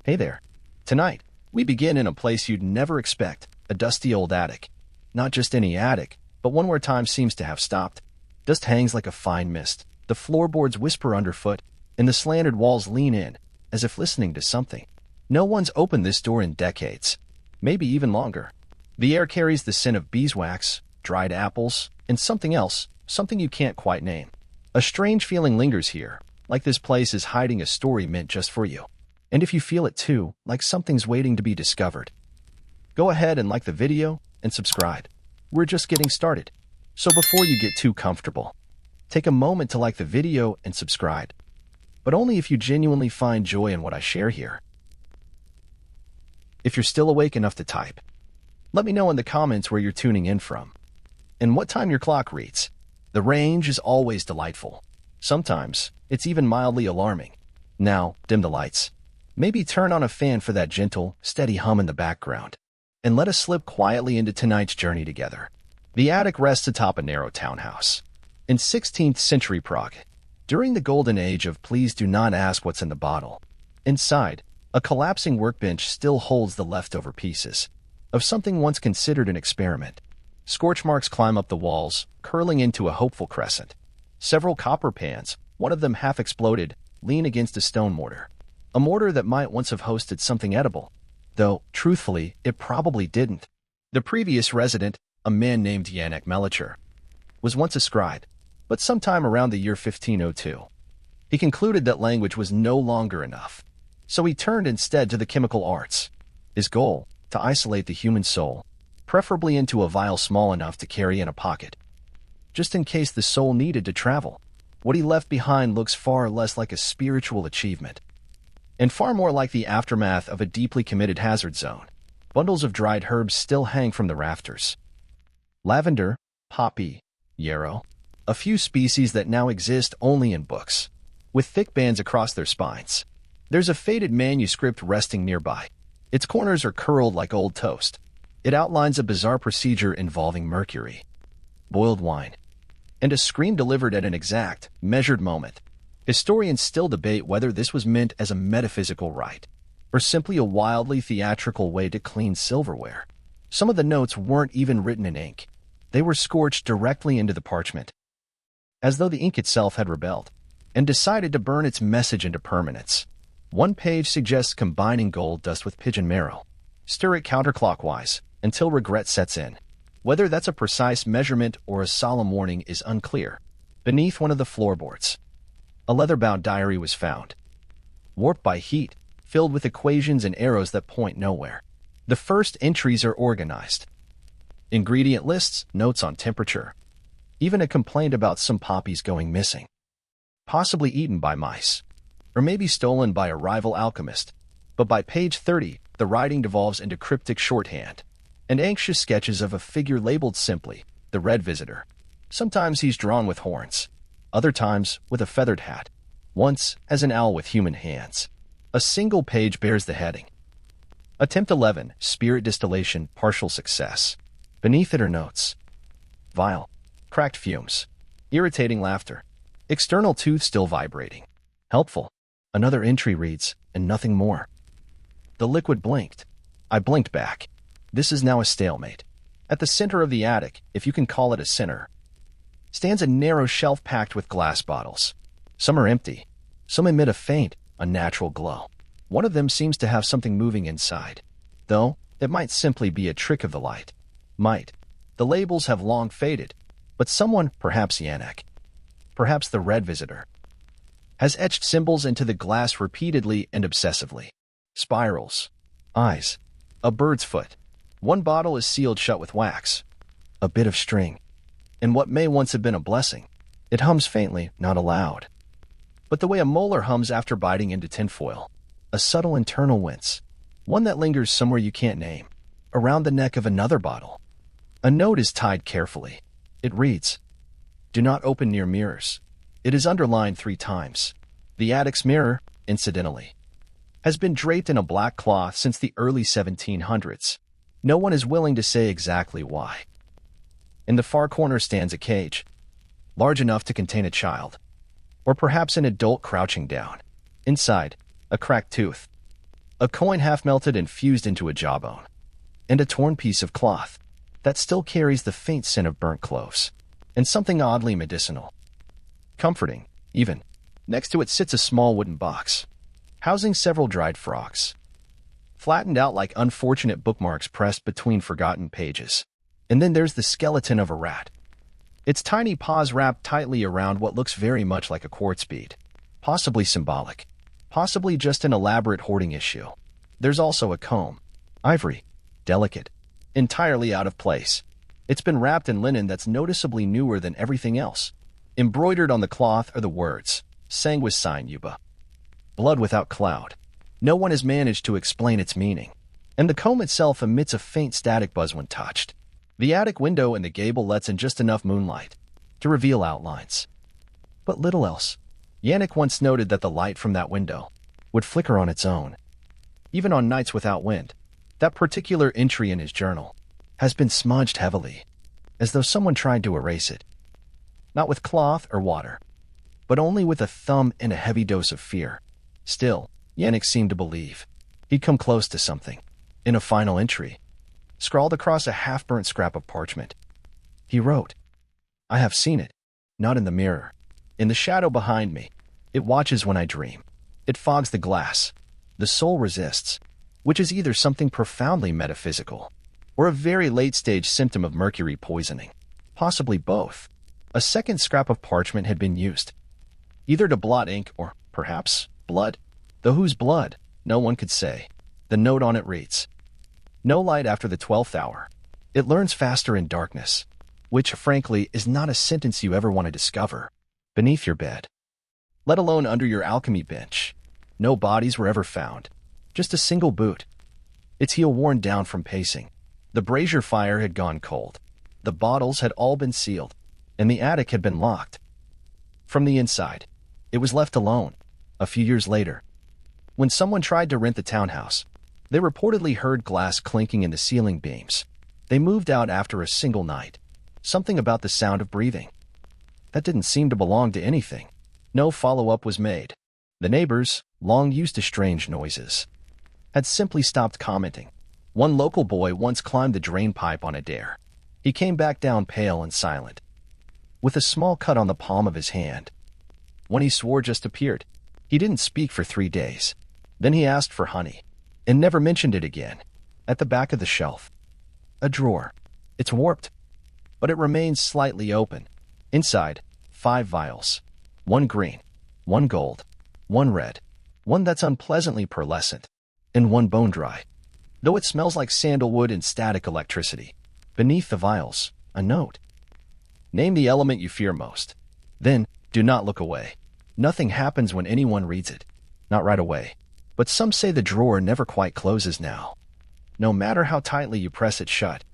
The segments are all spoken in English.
Hey there. Tonight, we begin in a place you'd never expect, a dusty old attic. Not just any attic, but one where time seems to have stopped. Dust hangs like a fine mist, the floorboards whisper underfoot, and the slanted walls lean in, as if listening to something. No one's opened this door in decades, maybe even longer. The air carries the scent of beeswax, dried apples, and something else, something you can't quite name. A strange feeling lingers here, like this place is hiding a story meant just for you. And if you feel it too, like something's waiting to be discovered, go ahead and like the video and subscribe. We're just getting started. So before you get too comfortable, take a moment to like the video and subscribe. But only if you genuinely find joy in what I share here. If you're still awake enough to type, let me know in the comments where you're tuning in from and what time your clock reads. The range is always delightful. Sometimes it's even mildly alarming. Now, dim the lights. Maybe turn on a fan for that gentle, steady hum in the background, and let us slip quietly into tonight's journey together. The attic rests atop a narrow townhouse in 16th century Prague, during the golden age of please do not ask what's in the bottle. Inside, a collapsing workbench still holds the leftover pieces of something once considered an experiment. Scorch marks climb up the walls, curling into a hopeful crescent. Several copper pans, one of them half exploded, lean against a stone mortar. A mortar that might once have hosted something edible, though, truthfully, it probably didn't. The previous resident, a man named Yanek Melicher, was once a scribe, but sometime around the year 1502, he concluded that language was no longer enough. So he turned instead to the chemical arts. His goal, to isolate the human soul, preferably into a vial small enough to carry in a pocket, just in case the soul needed to travel. What he left behind looks far less like a spiritual achievement, and far more like the aftermath of a deeply committed hazard zone. Bundles of dried herbs still hang from the rafters. Lavender, poppy, yarrow, a few species that now exist only in books, with thick bands across their spines. There's a faded manuscript resting nearby. Its corners are curled like old toast. It outlines a bizarre procedure involving mercury, boiled wine, and a scream delivered at an exact, measured moment. Historians still debate whether this was meant as a metaphysical rite, or simply a wildly theatrical way to clean silverware. Some of the notes weren't even written in ink. They were scorched directly into the parchment, as though the ink itself had rebelled and decided to burn its message into permanence. One page suggests combining gold dust with pigeon marrow. Stir it counterclockwise until regret sets in. Whether that's a precise measurement or a solemn warning is unclear. Beneath one of the floorboards, a leather-bound diary was found, warped by heat, filled with equations and arrows that point nowhere. The first entries are organized. Ingredient lists, notes on temperature, even a complaint about some poppies going missing, possibly eaten by mice, or maybe stolen by a rival alchemist. But by page 30, the writing devolves into cryptic shorthand and anxious sketches of a figure labeled simply, the Red Visitor. Sometimes he's drawn with horns, other times with a feathered hat, once as an owl with human hands. A single page bears the heading, Attempt 11, Spirit Distillation, Partial Success. Beneath it are notes. Vile, cracked fumes, irritating laughter, external tooth still vibrating. Helpful. Another entry reads, and nothing more. The liquid blinked. I blinked back. This is now a stalemate. At the center of the attic, if you can call it a center, stands a narrow shelf packed with glass bottles. Some are empty. Some emit a faint, unnatural glow. One of them seems to have something moving inside, though it might simply be a trick of the light. Might. The labels have long faded, but someone, perhaps Yanek, perhaps the Red Visitor, has etched symbols into the glass repeatedly and obsessively. Spirals, eyes, a bird's foot. One bottle is sealed shut with wax, a bit of string, and what may once have been a blessing. It hums faintly, not aloud, but the way a molar hums after biting into tinfoil. A subtle internal wince, one that lingers somewhere you can't name, around the neck of another bottle. A note is tied carefully. It reads, do not open near mirrors. It is underlined 3 times. The attic's mirror, incidentally, has been draped in a black cloth since the early 1700s. No one is willing to say exactly why. In the far corner stands a cage, large enough to contain a child, or perhaps an adult crouching down. Inside, a cracked tooth, a coin half melted and fused into a jawbone, and a torn piece of cloth that still carries the faint scent of burnt cloves, and something oddly medicinal. Comforting, even. Next to it sits a small wooden box, housing several dried frogs, flattened out like unfortunate bookmarks pressed between forgotten pages. And then there's the skeleton of a rat, its tiny paws wrapped tightly around what looks very much like a quartz bead, possibly symbolic, possibly just an elaborate hoarding issue. There's also a comb, ivory, delicate, entirely out of place. It's been wrapped in linen that's noticeably newer than everything else. Embroidered on the cloth are the words, Sanguis Sine Yuba, blood without cloud. No one has managed to explain its meaning, and the comb itself emits a faint static buzz when touched. The attic window in the gable lets in just enough moonlight to reveal outlines, but little else. Yannick once noted that the light from that window would flicker on its own, even on nights without wind. That particular entry in his journal has been smudged heavily, as though someone tried to erase it. Not with cloth or water, but only with a thumb and a heavy dose of fear. Still, Yannick seemed to believe he'd come close to something. In a final entry, scrawled across a half-burnt scrap of parchment, he wrote, "I have seen it, not in the mirror. In the shadow behind me, it watches when I dream. It fogs the glass. The soul resists," which is either something profoundly metaphysical or a very late-stage symptom of mercury poisoning. Possibly both. A second scrap of parchment had been used, either to blot ink or, perhaps, blood. Though whose blood, no one could say. The note on it reads, "No light after the 12th hour. It learns faster in darkness," which, frankly, is not a sentence you ever want to discover beneath your bed, let alone under your alchemy bench. No bodies were ever found, just a single boot, its heel worn down from pacing. The brazier fire had gone cold. The bottles had all been sealed, and the attic had been locked. From the inside, it was left alone. A few years later, when someone tried to rent the townhouse, they reportedly heard glass clinking in the ceiling beams. They moved out after a single night. Something about the sound of breathing that didn't seem to belong to anything. No follow-up was made. The neighbors, long used to strange noises, had simply stopped commenting. One local boy once climbed the drain pipe on a dare. He came back down pale and silent, with a small cut on the palm of his hand. One he swore just appeared. He didn't speak for 3 days. Then he asked for honey, and never mentioned it again. At the back of the shelf, a drawer. It's warped, but it remains slightly open. Inside, 5 vials. 1 green, 1 gold, 1 red, 1 that's unpleasantly pearlescent, and 1 bone dry. Though it smells like sandalwood and static electricity. Beneath the vials, a note. Name the element you fear most. Then, do not look away. Nothing happens when anyone reads it. Not right away. But some say the drawer never quite closes now, no matter how tightly you press it shut.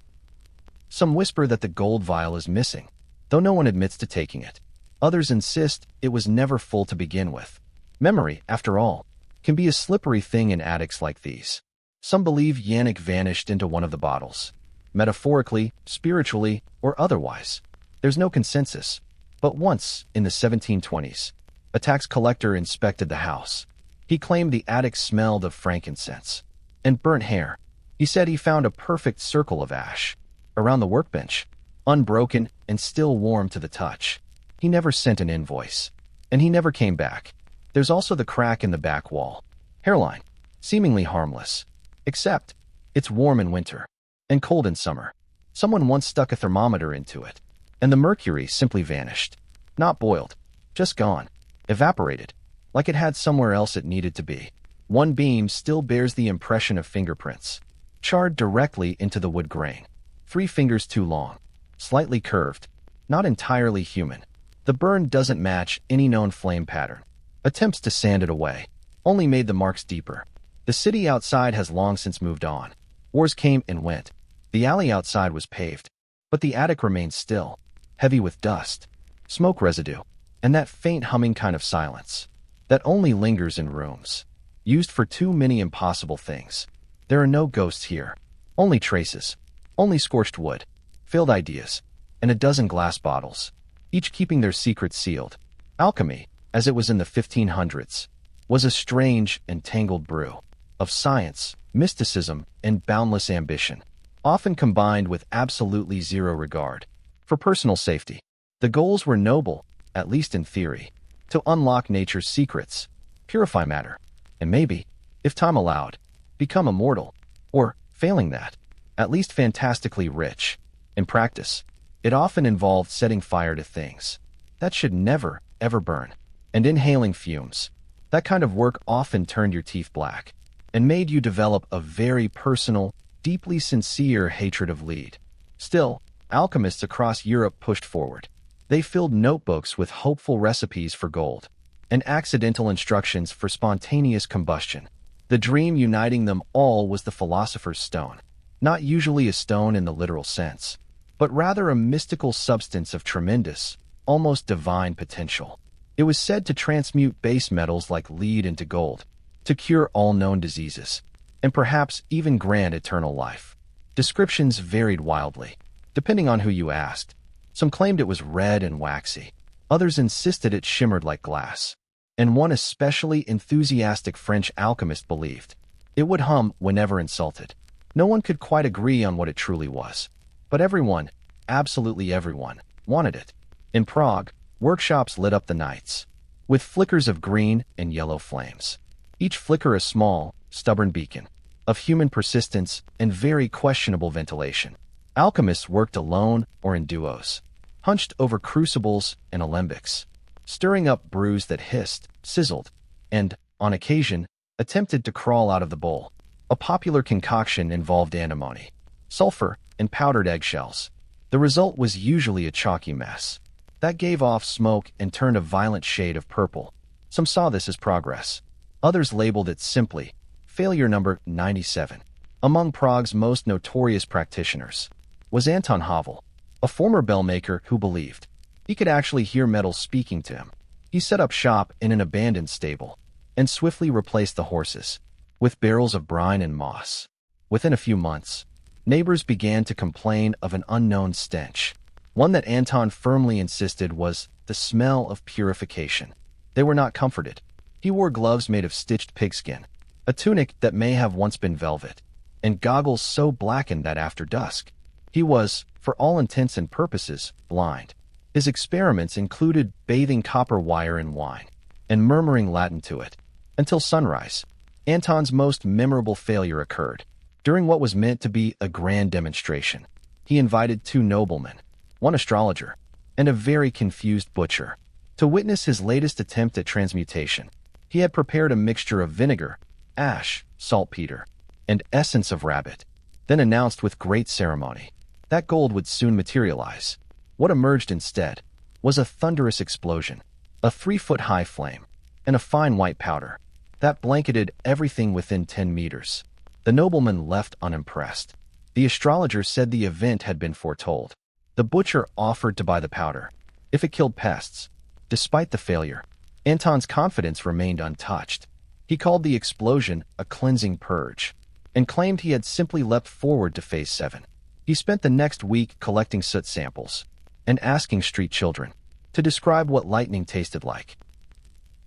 Some whisper that the gold vial is missing, though no one admits to taking it. Others insist it was never full to begin with. Memory, after all, can be a slippery thing in attics like these. Some believe Yannick vanished into one of the bottles, metaphorically, spiritually, or otherwise. There's no consensus. But once, in the 1720s, a tax collector inspected the house. He claimed the attic smelled of frankincense and burnt hair. He said he found a perfect circle of ash around the workbench, unbroken and still warm to the touch. He never sent an invoice, and he never came back. There's also the crack in the back wall. Hairline, seemingly harmless, except it's warm in winter and cold in summer. Someone once stuck a thermometer into it, and the mercury simply vanished. Not boiled, just gone, evaporated, like it had somewhere else it needed to be. 1 beam still bears the impression of fingerprints, charred directly into the wood grain. 3 fingers too long, slightly curved, not entirely human. The burn doesn't match any known flame pattern. Attempts to sand it away only made the marks deeper. The city outside has long since moved on. Wars came and went. The alley outside was paved, but the attic remains still, heavy with dust, smoke residue, and that faint humming kind of silence that only lingers in rooms used for too many impossible things. There are no ghosts here, only traces, only scorched wood, failed ideas, and a dozen glass bottles, each keeping their secrets sealed. Alchemy, as it was in the 1500s, was a strange and tangled brew. of science, mysticism, and boundless ambition, often combined with absolutely zero regard for personal safety. The goals were noble, at least in theory, to unlock nature's secrets, purify matter, and maybe, if time allowed, become immortal, or, failing that, at least fantastically rich. In practice, it often involved setting fire to things that should never, ever burn, and inhaling fumes. That kind of work often turned your teeth black and made you develop a very personal, deeply sincere hatred of lead. Still, alchemists across Europe pushed forward. They filled notebooks with hopeful recipes for gold and accidental instructions for spontaneous combustion. The dream uniting them all was the philosopher's stone, not usually a stone in the literal sense, but rather a mystical substance of tremendous, almost divine potential. It was said to transmute base metals like lead into gold, to cure all known diseases, and perhaps even grant eternal life. Descriptions varied wildly, depending on who you asked. Some claimed it was red and waxy. Others insisted it shimmered like glass. And one especially enthusiastic French alchemist believed it would hum whenever insulted. No one could quite agree on what it truly was. But everyone, absolutely everyone, wanted it. In Prague, workshops lit up the nights, with flickers of green and yellow flames. Each flicker a small, stubborn beacon of human persistence and very questionable ventilation. Alchemists worked alone or in duos, hunched over crucibles and alembics, stirring up brews that hissed, sizzled, and, on occasion, attempted to crawl out of the bowl. A popular concoction involved antimony, sulfur, and powdered eggshells. The result was usually a chalky mess that gave off smoke and turned a violent shade of purple. Some saw this as progress. Others labeled it simply failure number 97. Among Prague's most notorious practitioners was Anton Havel, a former bellmaker who believed he could actually hear metals speaking to him. He set up shop in an abandoned stable and swiftly replaced the horses with barrels of brine and moss. Within a few months, neighbors began to complain of an unknown stench, one that Anton firmly insisted was the smell of purification. They were not comforted. He wore gloves made of stitched pigskin, a tunic that may have once been velvet, and goggles so blackened that after dusk, he was, for all intents and purposes, blind. His experiments included bathing copper wire in wine and murmuring Latin to it. Until sunrise, Anton's most memorable failure occurred. During what was meant to be a grand demonstration, he invited two noblemen, one astrologer, and a very confused butcher, to witness his latest attempt at transmutation. He had prepared a mixture of vinegar, ash, saltpeter, and essence of rabbit, then announced with great ceremony that gold would soon materialize. What emerged instead was a thunderous explosion, a 3-foot-high flame, and a fine white powder that blanketed everything within 10 meters. The nobleman left unimpressed. The astrologer said the event had been foretold. The butcher offered to buy the powder if it killed pests. Despite the failure, Anton's confidence remained untouched. He called the explosion a cleansing purge and claimed he had simply leapt forward to phase 7. He spent the next week collecting soot samples and asking street children to describe what lightning tasted like.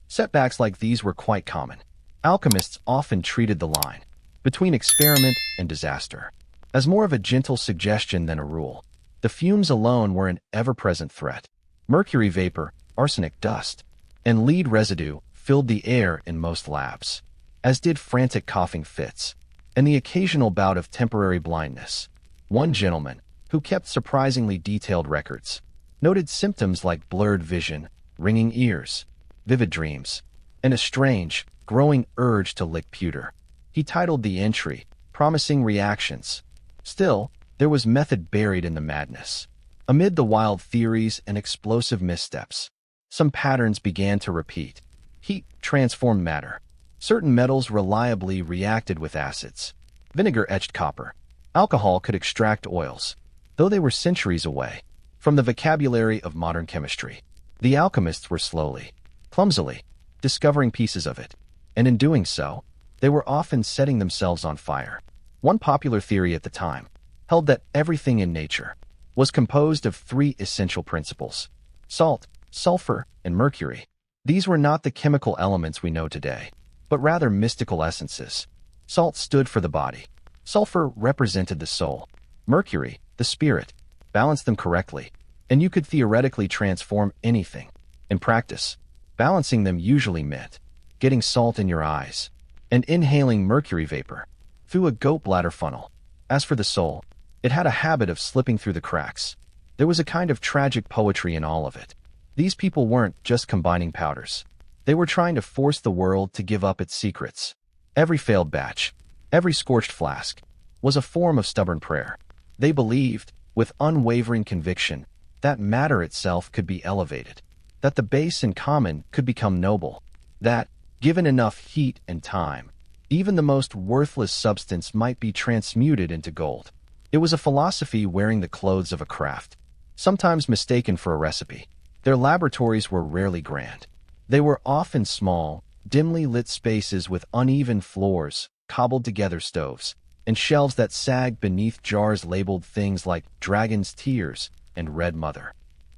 Setbacks like these were quite common. Alchemists often treated the line between experiment and disaster as more of a gentle suggestion than a rule. The fumes alone were an ever-present threat. Mercury vapor, arsenic dust, and lead residue filled the air in most labs, as did frantic coughing fits and the occasional bout of temporary blindness. One gentleman, who kept surprisingly detailed records, noted symptoms like blurred vision, ringing ears, vivid dreams, and a strange, growing urge to lick pewter. He titled the entry, Promising Reactions. Still, there was method buried in the madness. Amid the wild theories and explosive missteps, some patterns began to repeat. Heat transformed matter. Certain metals reliably reacted with acids. Vinegar etched copper. Alcohol could extract oils, though they were centuries away from the vocabulary of modern chemistry. The alchemists were slowly, clumsily, discovering pieces of it, and in doing so, they were often setting themselves on fire. One popular theory at the time held that everything in nature was composed of 3 essential principles: salt, sulfur, and mercury. These were not the chemical elements we know today, but rather mystical essences. Salt stood for the body. Sulfur represented the soul. Mercury, the spirit. Balance them correctly, and you could theoretically transform anything. In practice, balancing them usually meant getting salt in your eyes and inhaling mercury vapor through a goat bladder funnel. As for the soul, it had a habit of slipping through the cracks. There was a kind of tragic poetry in all of it. These people weren't just combining powders. They were trying to force the world to give up its secrets. Every failed batch, every scorched flask, was a form of stubborn prayer. They believed, with unwavering conviction, that matter itself could be elevated, that the base and common could become noble, that, given enough heat and time, even the most worthless substance might be transmuted into gold. It was a philosophy wearing the clothes of a craft, sometimes mistaken for a recipe. Their laboratories were rarely grand. They were often small, dimly lit spaces with uneven floors, cobbled-together stoves, and shelves that sagged beneath jars labeled things like Dragon's Tears and Red Mother.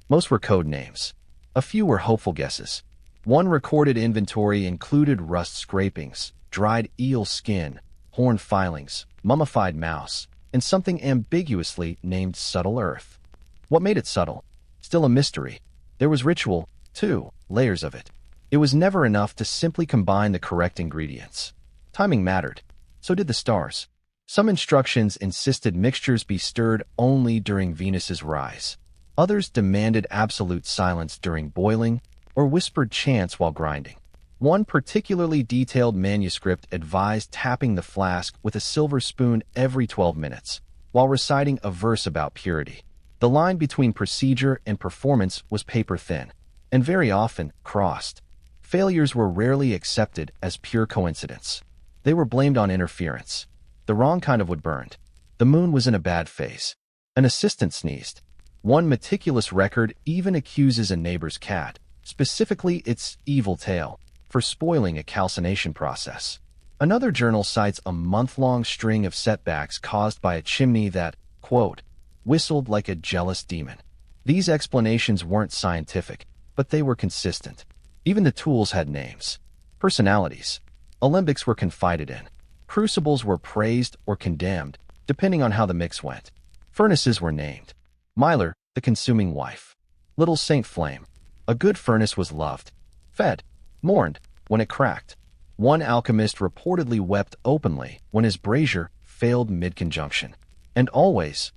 Most were code names. A few were hopeful guesses. One recorded inventory included rust scrapings, dried eel skin, horn filings, mummified mouse, and something ambiguously named Subtle Earth. What made it subtle? Still a mystery. There was ritual, too, layers of it. It was never enough to simply combine the correct ingredients. Timing mattered. So did the stars. Some instructions insisted mixtures be stirred only during Venus's rise. Others demanded absolute silence during boiling or whispered chants while grinding. One particularly detailed manuscript advised tapping the flask with a silver spoon every 12 minutes, while reciting a verse about purity. The line between procedure and performance was paper-thin, and very often crossed. Failures were rarely accepted as pure coincidence. They were blamed on interference. The wrong kind of wood burned. The moon was in a bad phase. An assistant sneezed. One meticulous record even accuses a neighbor's cat, specifically its evil tail, for spoiling a calcination process. Another journal cites a month-long string of setbacks caused by a chimney that, quote, whistled like a jealous demon. These explanations weren't scientific, but they were consistent. Even the tools had names. Personalities. Alembics were confided in. Crucibles were praised or condemned, depending on how the mix went. Furnaces were named. Myler, the consuming wife. Little Saint Flame. A good furnace was loved, fed, mourned when it cracked. One alchemist reportedly wept openly when his brazier failed mid-conjunction. And always,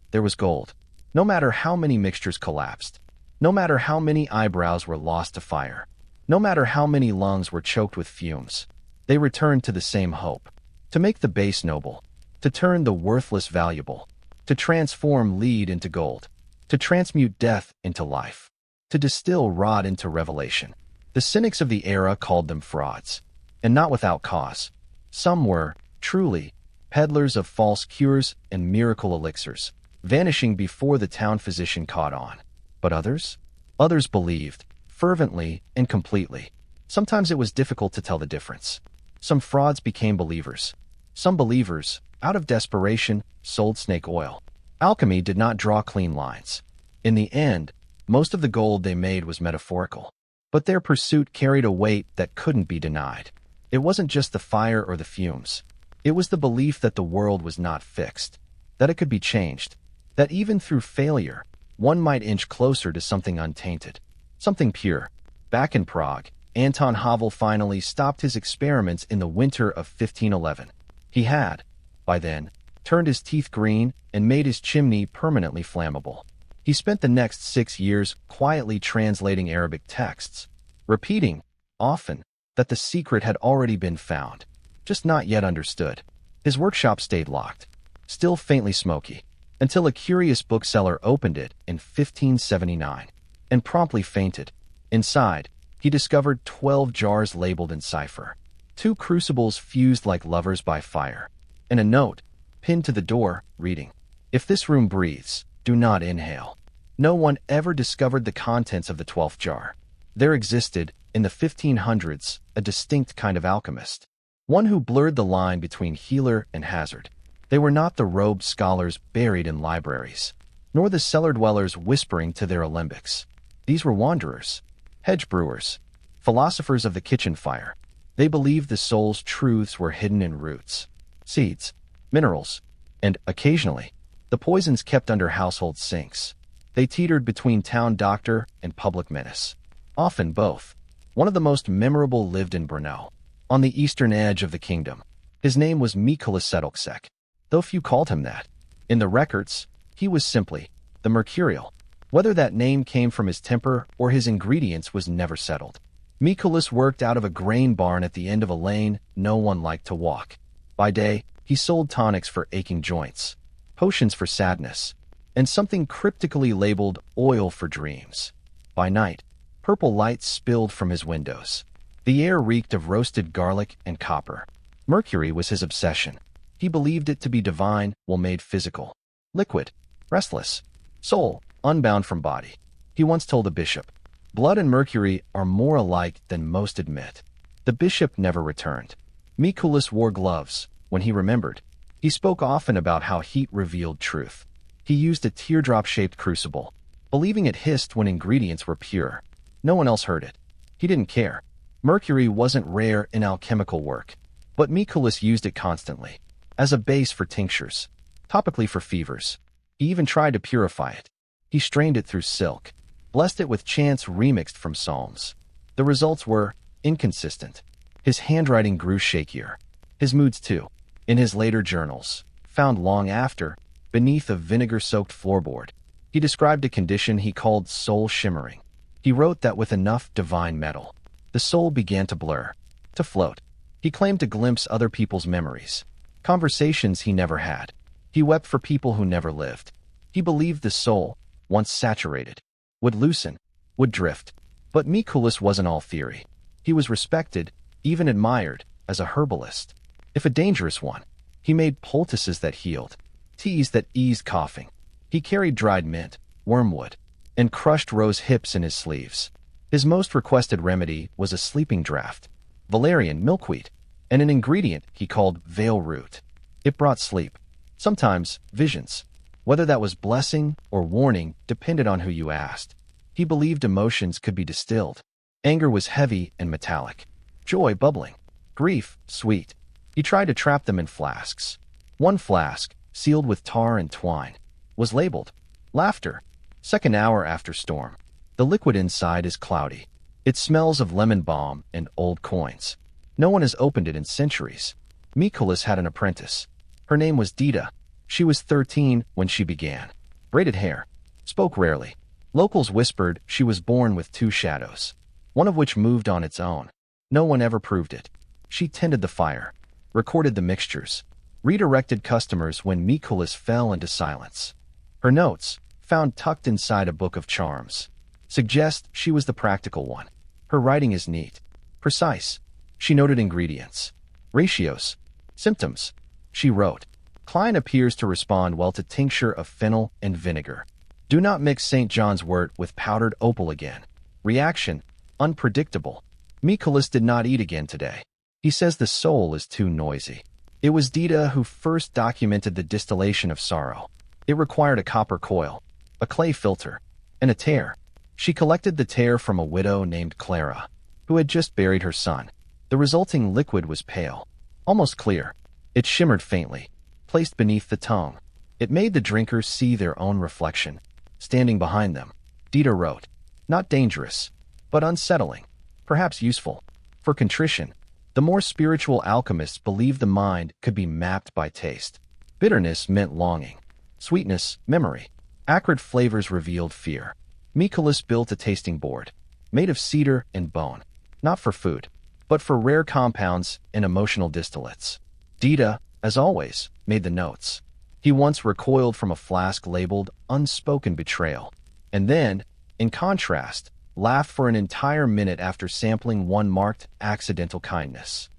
there was gold. No matter how many mixtures collapsed. No matter how many eyebrows were lost to fire. No matter how many lungs were choked with fumes. They returned to the same hope. To make the base noble. To turn the worthless valuable. To transform lead into gold. To transmute death into life. To distill rot into revelation. The cynics of the era called them frauds. And not without cause. Some were, truly, peddlers of false cures and miracle elixirs, vanishing before the town physician caught on. But others? Others believed, fervently and completely. Sometimes it was difficult to tell the difference. Some frauds became believers. Some believers, out of desperation, sold snake oil. Alchemy did not draw clean lines. In the end, most of the gold they made was metaphorical. But their pursuit carried a weight that couldn't be denied. It wasn't just the fire or the fumes. It was the belief that the world was not fixed, that it could be changed, that even through failure, one might inch closer to something untainted, something pure. Back in Prague, Anton Havel finally stopped his experiments in the winter of 1511. He had, by then, turned his teeth green and made his chimney permanently flammable. He spent the next 6 years quietly translating Arabic texts, repeating, often, that the secret had already been found, just not yet understood. His workshop stayed locked, still faintly smoky, until a curious bookseller opened it in 1579, and promptly fainted. Inside, he discovered 12 jars labeled in cipher, 2 crucibles fused like lovers by fire, and a note, pinned to the door, reading, "If this room breathes, do not inhale." No one ever discovered the contents of the 12th jar. There existed, in the 1500s, a distinct kind of alchemist, one who blurred the line between healer and hazard. They were not the robed scholars buried in libraries, nor the cellar dwellers whispering to their alembics. These were wanderers, hedge brewers, philosophers of the kitchen fire. They believed the soul's truths were hidden in roots, seeds, minerals, and, occasionally, the poisons kept under household sinks. They teetered between town doctor and public menace. Often both. One of the most memorable lived in Brno, on the eastern edge of the kingdom. His name was Mikolas Sedlcsek, though few called him that. In the records, he was simply the Mercurial. Whether that name came from his temper or his ingredients was never settled. Mikolas worked out of a grain barn at the end of a lane no one liked to walk. By day, he sold tonics for aching joints, potions for sadness, and something cryptically labeled oil for dreams. By night, purple light spilled from his windows. The air reeked of roasted garlic and copper. Mercury was his obsession. He believed it to be divine while made physical. Liquid, restless, soul, unbound from body. He once told a bishop, "Blood and mercury are more alike than most admit." The bishop never returned. Mikolas wore gloves. When he remembered, he spoke often about how heat revealed truth. He used a teardrop-shaped crucible, believing it hissed when ingredients were pure. No one else heard it. He didn't care. Mercury wasn't rare in alchemical work, but Mikolas used it constantly, as a base for tinctures, topically for fevers. He even tried to purify it. He strained it through silk, blessed it with chants remixed from psalms. The results were inconsistent. His handwriting grew shakier. His moods too. In his later journals, found long after, beneath a vinegar-soaked floorboard, he described a condition he called soul shimmering. He wrote that with enough divine metal, the soul began to blur, to float. He claimed to glimpse other people's memories, conversations he never had. He wept for people who never lived. He believed the soul, once saturated, would loosen, would drift. But Mikolas wasn't all theory. He was respected, even admired, as a herbalist. If a dangerous one, he made poultices that healed, teas that eased coughing. He carried dried mint, wormwood, and crushed rose hips in his sleeves. His most requested remedy was a sleeping draught, valerian milkweed, and an ingredient he called veil root. It brought sleep, sometimes visions. Whether that was blessing or warning depended on who you asked. He believed emotions could be distilled. Anger was heavy and metallic, joy bubbling, grief sweet. He tried to trap them in flasks. One flask, sealed with tar and twine, was labeled laughter, second hour after storm. The liquid inside is cloudy. It smells of lemon balm and old coins. No one has opened it in centuries. Mikolas had an apprentice. Her name was Dita. She was 13 when she began. Braided hair. Spoke rarely. Locals whispered she was born with two shadows, one of which moved on its own. No one ever proved it. She tended the fire, recorded the mixtures, redirected customers when Mikolas fell into silence. Her notes, found tucked inside a book of charms, suggest she was the practical one. Her writing is neat, precise. She noted ingredients, ratios, symptoms. She wrote, "Client appears to respond well to tincture of fennel and vinegar. Do not mix St. John's wort with powdered opal again. Reaction, unpredictable. Mikolas did not eat again today. He says the soul is too noisy." It was Dita who first documented the distillation of sorrow. It required a copper coil, a clay filter, and a tear. She collected the tear from a widow named Clara, who had just buried her son. The resulting liquid was pale, almost clear. It shimmered faintly, placed beneath the tongue. It made the drinkers see their own reflection, standing behind them. Dita wrote, "Not dangerous, but unsettling, perhaps useful. For contrition, the more spiritual alchemists believed the mind could be mapped by taste. Bitterness meant longing. Sweetness, memory. Acrid flavors revealed fear. Mikolas built a tasting board, made of cedar and bone, not for food, but for rare compounds and emotional distillates. Dita, as always, made the notes. He once recoiled from a flask labeled unspoken betrayal, and then, in contrast, laughed for an entire minute after sampling one marked accidental kindness.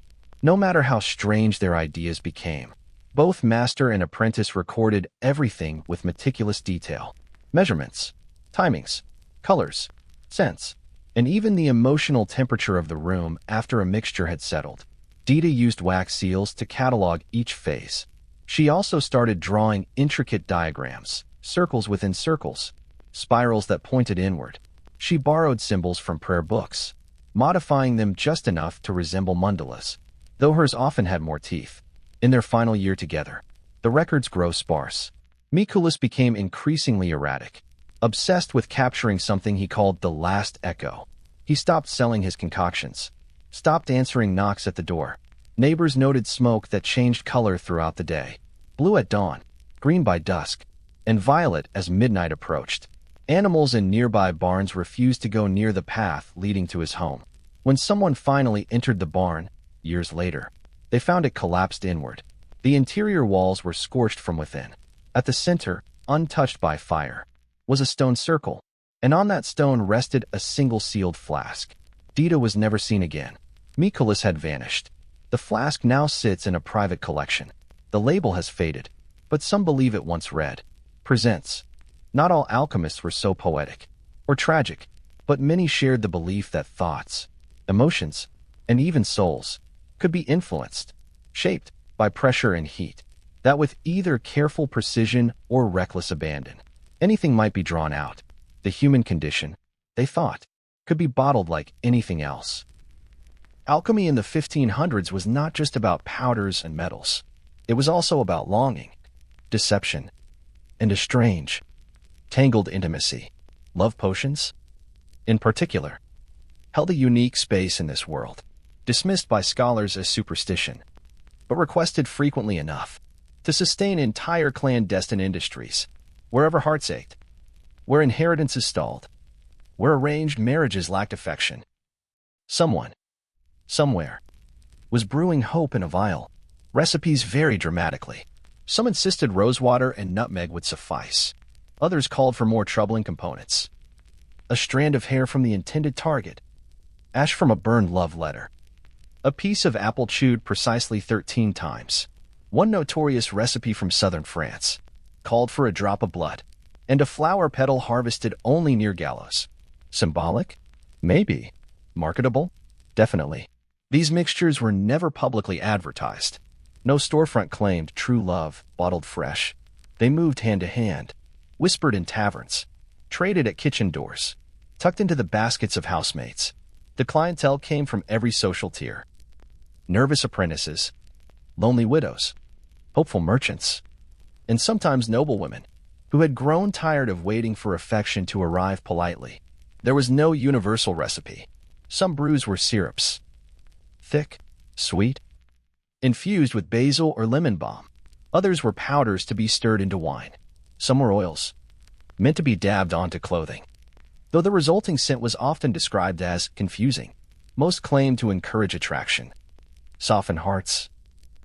No matter how strange their ideas became, both master and apprentice recorded everything with meticulous detail. Measurements, timings, colors, scents, and even the emotional temperature of the room after a mixture had settled. Dita used wax seals to catalog each phase. She also started drawing intricate diagrams, circles within circles, spirals that pointed inward. She borrowed symbols from prayer books, modifying them just enough to resemble mandalas, though hers often had more teeth. In their final year together, the records grow sparse. Mikulas became increasingly erratic, obsessed with capturing something he called the last echo. He stopped selling his concoctions, stopped answering knocks at the door. Neighbors noted smoke that changed color throughout the day, blue at dawn, green by dusk, and violet as midnight approached. Animals in nearby barns refused to go near the path leading to his home. When someone finally entered the barn, years later, they found it collapsed inward. The interior walls were scorched from within. At the center, untouched by fire, was a stone circle, and on that stone rested a single sealed flask. Dita was never seen again. Mikulas had vanished. The flask now sits in a private collection. The label has faded, but some believe it once read, "Presents." Not all alchemists were so poetic or tragic, but many shared the belief that thoughts, emotions, and even souls could be influenced, shaped by pressure and heat, that with either careful precision or reckless abandon, anything might be drawn out. The human condition, they thought, could be bottled like anything else. Alchemy in the 1500s was not just about powders and metals. It was also about longing, deception, and a strange, tangled intimacy. Love potions, in particular, held a unique space in this world, dismissed by scholars as superstition, but requested frequently enough to sustain entire clandestine industries, wherever hearts ached, where inheritances stalled, where arranged marriages lacked affection. Someone, somewhere, was brewing hope in a vial. Recipes varied dramatically. Some insisted rosewater and nutmeg would suffice. Others called for more troubling components. A strand of hair from the intended target, ash from a burned love letter, a piece of apple chewed precisely 13 times. One notorious recipe from southern France called for a drop of blood, and a flower petal harvested only near gallows. Symbolic? Maybe. Marketable? Definitely. These mixtures were never publicly advertised. No storefront claimed true love, bottled fresh. They moved hand to hand, whispered in taverns, traded at kitchen doors, tucked into the baskets of housemates. The clientele came from every social tier. Nervous apprentices, lonely widows, hopeful merchants, and sometimes noblewomen who had grown tired of waiting for affection to arrive politely. There was no universal recipe. Some brews were syrups, thick, sweet, infused with basil or lemon balm. Others were powders to be stirred into wine. Some were oils, meant to be dabbed onto clothing. Though the resulting scent was often described as confusing, most claimed to encourage attraction, soften hearts,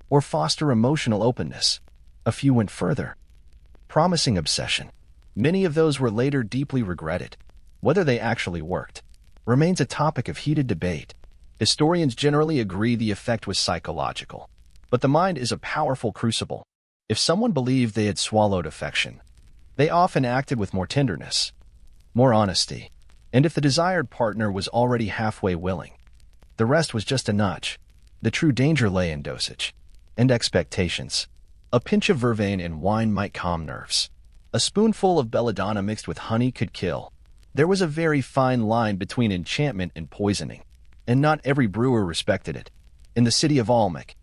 or foster emotional openness. A few went further, promising obsession. Many of those were later deeply regretted. Whether they actually worked remains a topic of heated debate. Historians generally agree the effect was psychological, but the mind is a powerful crucible. If someone believed they had swallowed affection, they often acted with more tenderness, more honesty, and if the desired partner was already halfway willing, the rest was just a nudge. The true danger lay in dosage and expectations. A pinch of vervain in wine might calm nerves. A spoonful of belladonna mixed with honey could kill. There was a very fine line between enchantment and poisoning, and not every brewer respected it. In the city of Almec,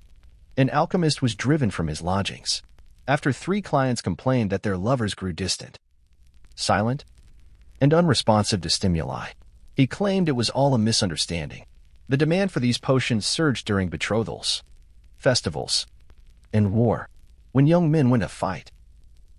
an alchemist was driven from his lodgings after 3 clients complained that their lovers grew distant, silent, and unresponsive to stimuli. He claimed it was all a misunderstanding. The demand for these potions surged during betrothals, festivals, and war. When young men went to fight,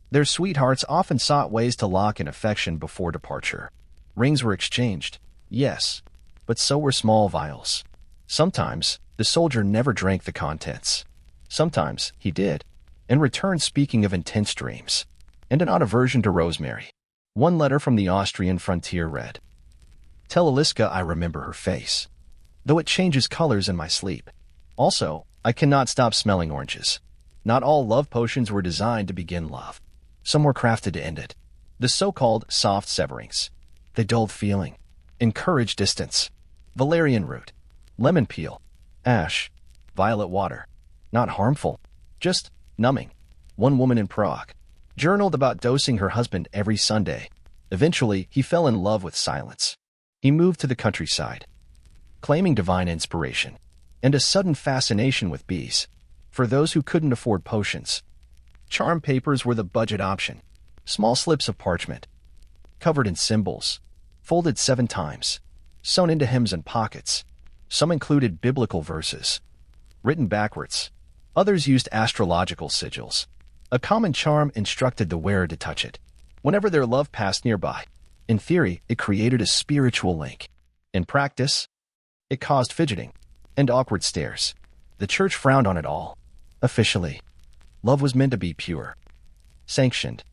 their sweethearts often sought ways to lock in affection before departure. Rings were exchanged, yes, but so were small vials. Sometimes the soldier never drank the contents. Sometimes he did, in return speaking of intense dreams, and an odd aversion to rosemary. One letter from the Austrian frontier read, "Tell Aliska I remember her face, though it changes colors in my sleep. Also, I cannot stop smelling oranges." Not all love potions were designed to begin love. Some were crafted to end it. The so-called soft severings. They dulled feeling, encouraged distance. Valerian root, lemon peel, ash, violet water. Not harmful, just numbing. One woman in Prague journaled about dosing her husband every Sunday. Eventually, he fell in love with silence. He moved to the countryside, claiming divine inspiration, and a sudden fascination with bees. For those who couldn't afford potions, charm papers were the budget option. Small slips of parchment, covered in symbols, folded 7 times, sewn into hems and pockets. Some included biblical verses, written backwards. Others used astrological sigils. A common charm instructed the wearer to touch it whenever their love passed nearby. In theory, it created a spiritual link. In practice, it caused fidgeting and awkward stares. The church frowned on it all. Officially, love was meant to be pure, sanctioned,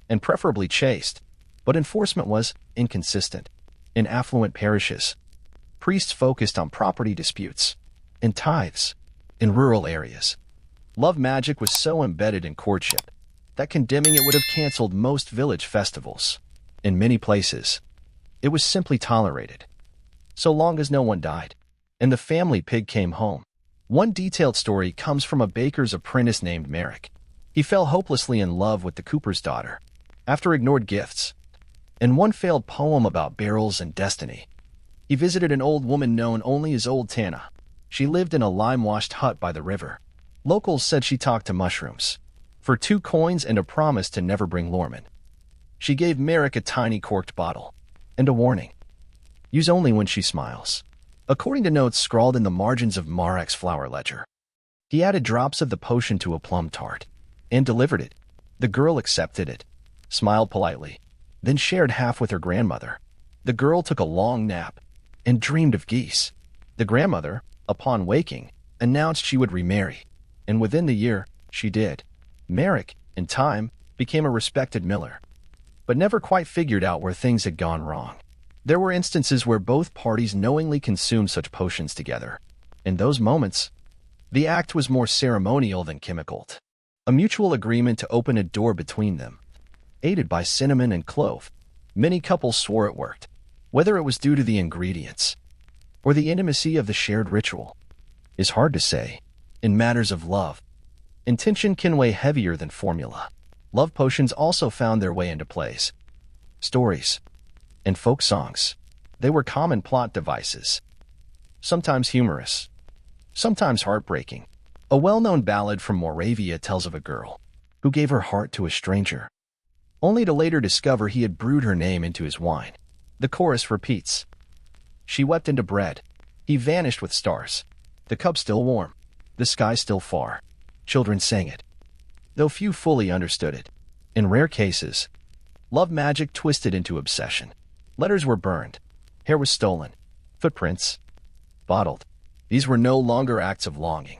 and preferably chaste, but enforcement was inconsistent. In affluent parishes, priests focused on property disputes and tithes. In rural areas, love magic was so embedded in courtship that condemning it would have canceled most village festivals. In many places, it was simply tolerated, so long as no one died and the family pig came home. One detailed story comes from a baker's apprentice named Merrick. He fell hopelessly in love with the cooper's daughter after ignored gifts and one failed poem about barrels and destiny. He visited an old woman known only as Old Tana. She lived in a lime-washed hut by the river. Locals said she talked to mushrooms. For 2 coins and a promise to never bring Lorman, she gave Merrick a tiny corked bottle and a warning: use only when she smiles. According to notes scrawled in the margins of Marek's flower ledger, he added drops of the potion to a plum tart and delivered it. The girl accepted it, smiled politely, then shared half with her grandmother. The girl took a long nap and dreamed of geese. The grandmother, upon waking, announced she would remarry, and within the year, she did. Merrick, in time, became a respected miller, but never quite figured out where things had gone wrong. There were instances where both parties knowingly consumed such potions together. In those moments, the act was more ceremonial than chemical. A mutual agreement to open a door between them, aided by cinnamon and clove. Many couples swore it worked, whether it was due to the ingredients or the intimacy of the shared ritual is hard to say. In matters of love, intention can weigh heavier than formula. Love potions also found their way into plays, stories, and folk songs. They were common plot devices, sometimes humorous, sometimes heartbreaking. A well-known ballad from Moravia tells of a girl who gave her heart to a stranger, only to later discover he had brewed her name into his wine. The chorus repeats: she wept into bread, he vanished with stars, the cup still warm, the sky still far. Children sang it, though few fully understood it. In rare cases, love magic twisted into obsession. Letters were burned, hair was stolen, footprints bottled. These were no longer acts of longing,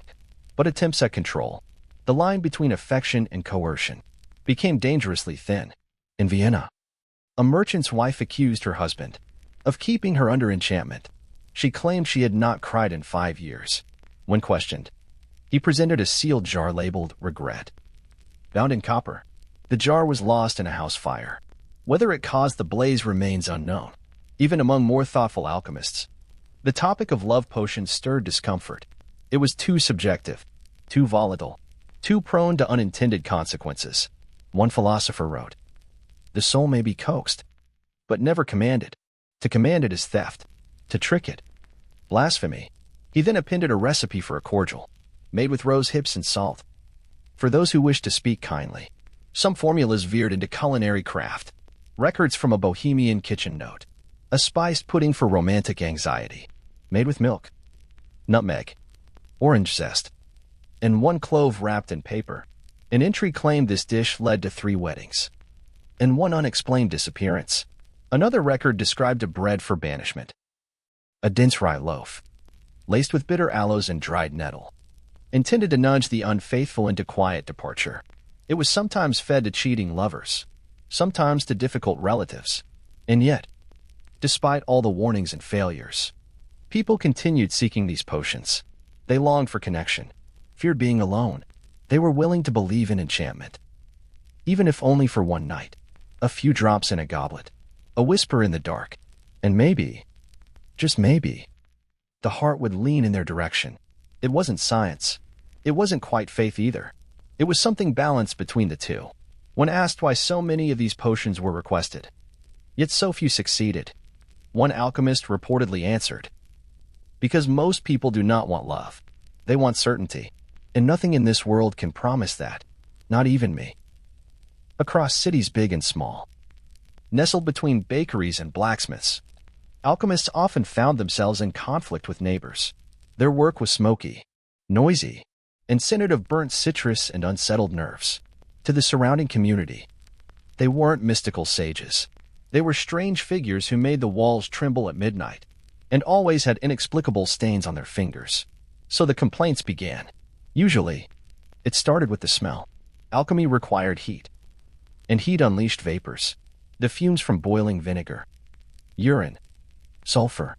but attempts at control. The line between affection and coercion became dangerously thin. In Vienna, a merchant's wife accused her husband of keeping her under enchantment. She claimed she had not cried in 5 years. When questioned, he presented a sealed jar labeled regret. Bound in copper, the jar was lost in a house fire. Whether it caused the blaze remains unknown. Even among more thoughtful alchemists, the topic of love potions stirred discomfort. It was too subjective, too volatile, too prone to unintended consequences. One philosopher wrote, "The soul may be coaxed, but never commanded. To command it is theft. To trick it, blasphemy." He then appended a recipe for a cordial, made with rose hips and salt. For those who wished to speak kindly, some formulas veered into culinary craft. Records from a bohemian kitchen note: a spiced pudding for romantic anxiety, made with milk, nutmeg, orange zest, and 1 clove wrapped in paper. An entry claimed this dish led to 3 weddings and 1 unexplained disappearance. Another record described a bread for banishment, a dense rye loaf, laced with bitter aloes and dried nettle, intended to nudge the unfaithful into quiet departure. It was sometimes fed to cheating lovers, sometimes to difficult relatives. And yet, despite all the warnings and failures, people continued seeking these potions. They longed for connection, feared being alone. They were willing to believe in enchantment, even if only for one night. A few drops in a goblet, a whisper in the dark, and maybe, just maybe, the heart would lean in their direction. It wasn't science. It wasn't quite faith either. It was something balanced between the two. When asked why so many of these potions were requested, yet so few succeeded, one alchemist reportedly answered, Because most people do not want love. They want certainty. And nothing in this world can promise that. Not even me. Across cities big and small, nestled between bakeries and blacksmiths, alchemists often found themselves in conflict with neighbors. Their work was smoky, noisy, and scented of burnt citrus and unsettled nerves. To the surrounding community, they weren't mystical sages. They were strange figures who made the walls tremble at midnight, and always had inexplicable stains on their fingers. So the complaints began. Usually, it started with the smell. Alchemy required heat, and heat unleashed vapors. The fumes from boiling vinegar, urine, sulfur,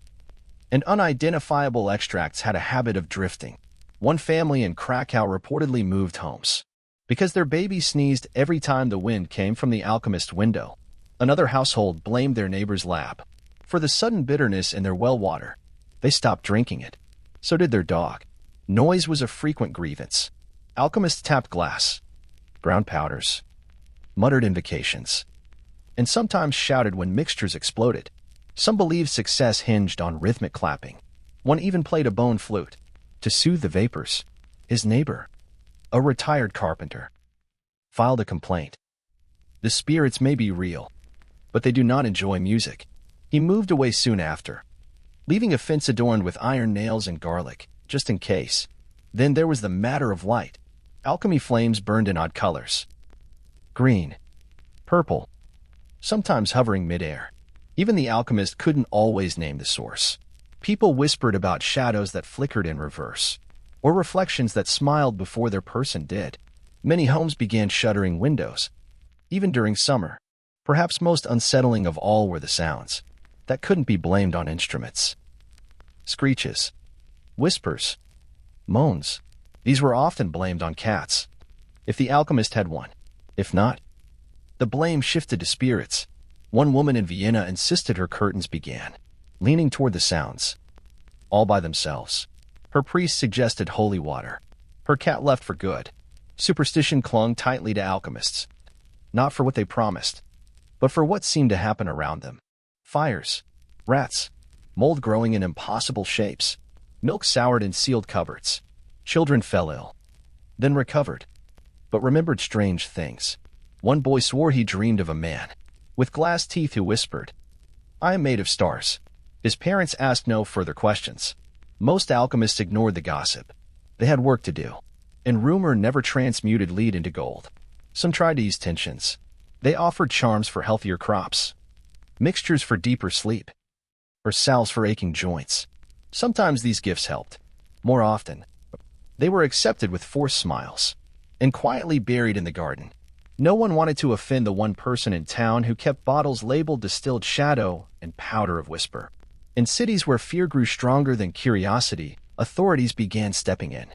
and unidentifiable extracts had a habit of drifting. One family in Krakow reportedly moved homes because their baby sneezed every time the wind came from the alchemist's window. Another household blamed their neighbor's lab for the sudden bitterness in their well water. They stopped drinking it. So did their dog. Noise was a frequent grievance. Alchemists tapped glass, ground powders, muttered invocations, and sometimes shouted when mixtures exploded. Some believed success hinged on rhythmic clapping. One even played a bone flute to soothe the vapors. His neighbor, a retired carpenter, filed a complaint. The spirits may be real, but they do not enjoy music. He moved away soon after, leaving a fence adorned with iron nails and garlic, just in case. Then there was the matter of light. Alchemy flames burned in odd colors. Green, purple, sometimes hovering midair. Even the alchemist couldn't always name the source. People whispered about shadows that flickered in reverse, or reflections that smiled before their person did. Many homes began shuttering windows, even during summer. Perhaps most unsettling of all were the sounds that couldn't be blamed on instruments. Screeches, whispers, moans. These were often blamed on cats, if the alchemist had one. If not, the blame shifted to spirits. One woman in Vienna insisted her curtains began leaning toward the sounds, all by themselves. Her priest suggested holy water. Her cat left for good. Superstition clung tightly to alchemists, not for what they promised, but for what seemed to happen around them. Fires, rats, mold growing in impossible shapes, milk soured in sealed cupboards. Children fell ill, then recovered, but remembered strange things. One boy swore he dreamed of a man with glass teeth who whispered, "I am made of stars." His parents asked no further questions. Most alchemists ignored the gossip. They had work to do, and rumor never transmuted lead into gold. Some tried to ease tensions. They offered charms for healthier crops, mixtures for deeper sleep, or salves for aching joints. Sometimes these gifts helped. More often, they were accepted with forced smiles and quietly buried in the garden. No one wanted to offend the one person in town who kept bottles labeled distilled shadow and powder of whisper. In cities where fear grew stronger than curiosity, authorities began stepping in.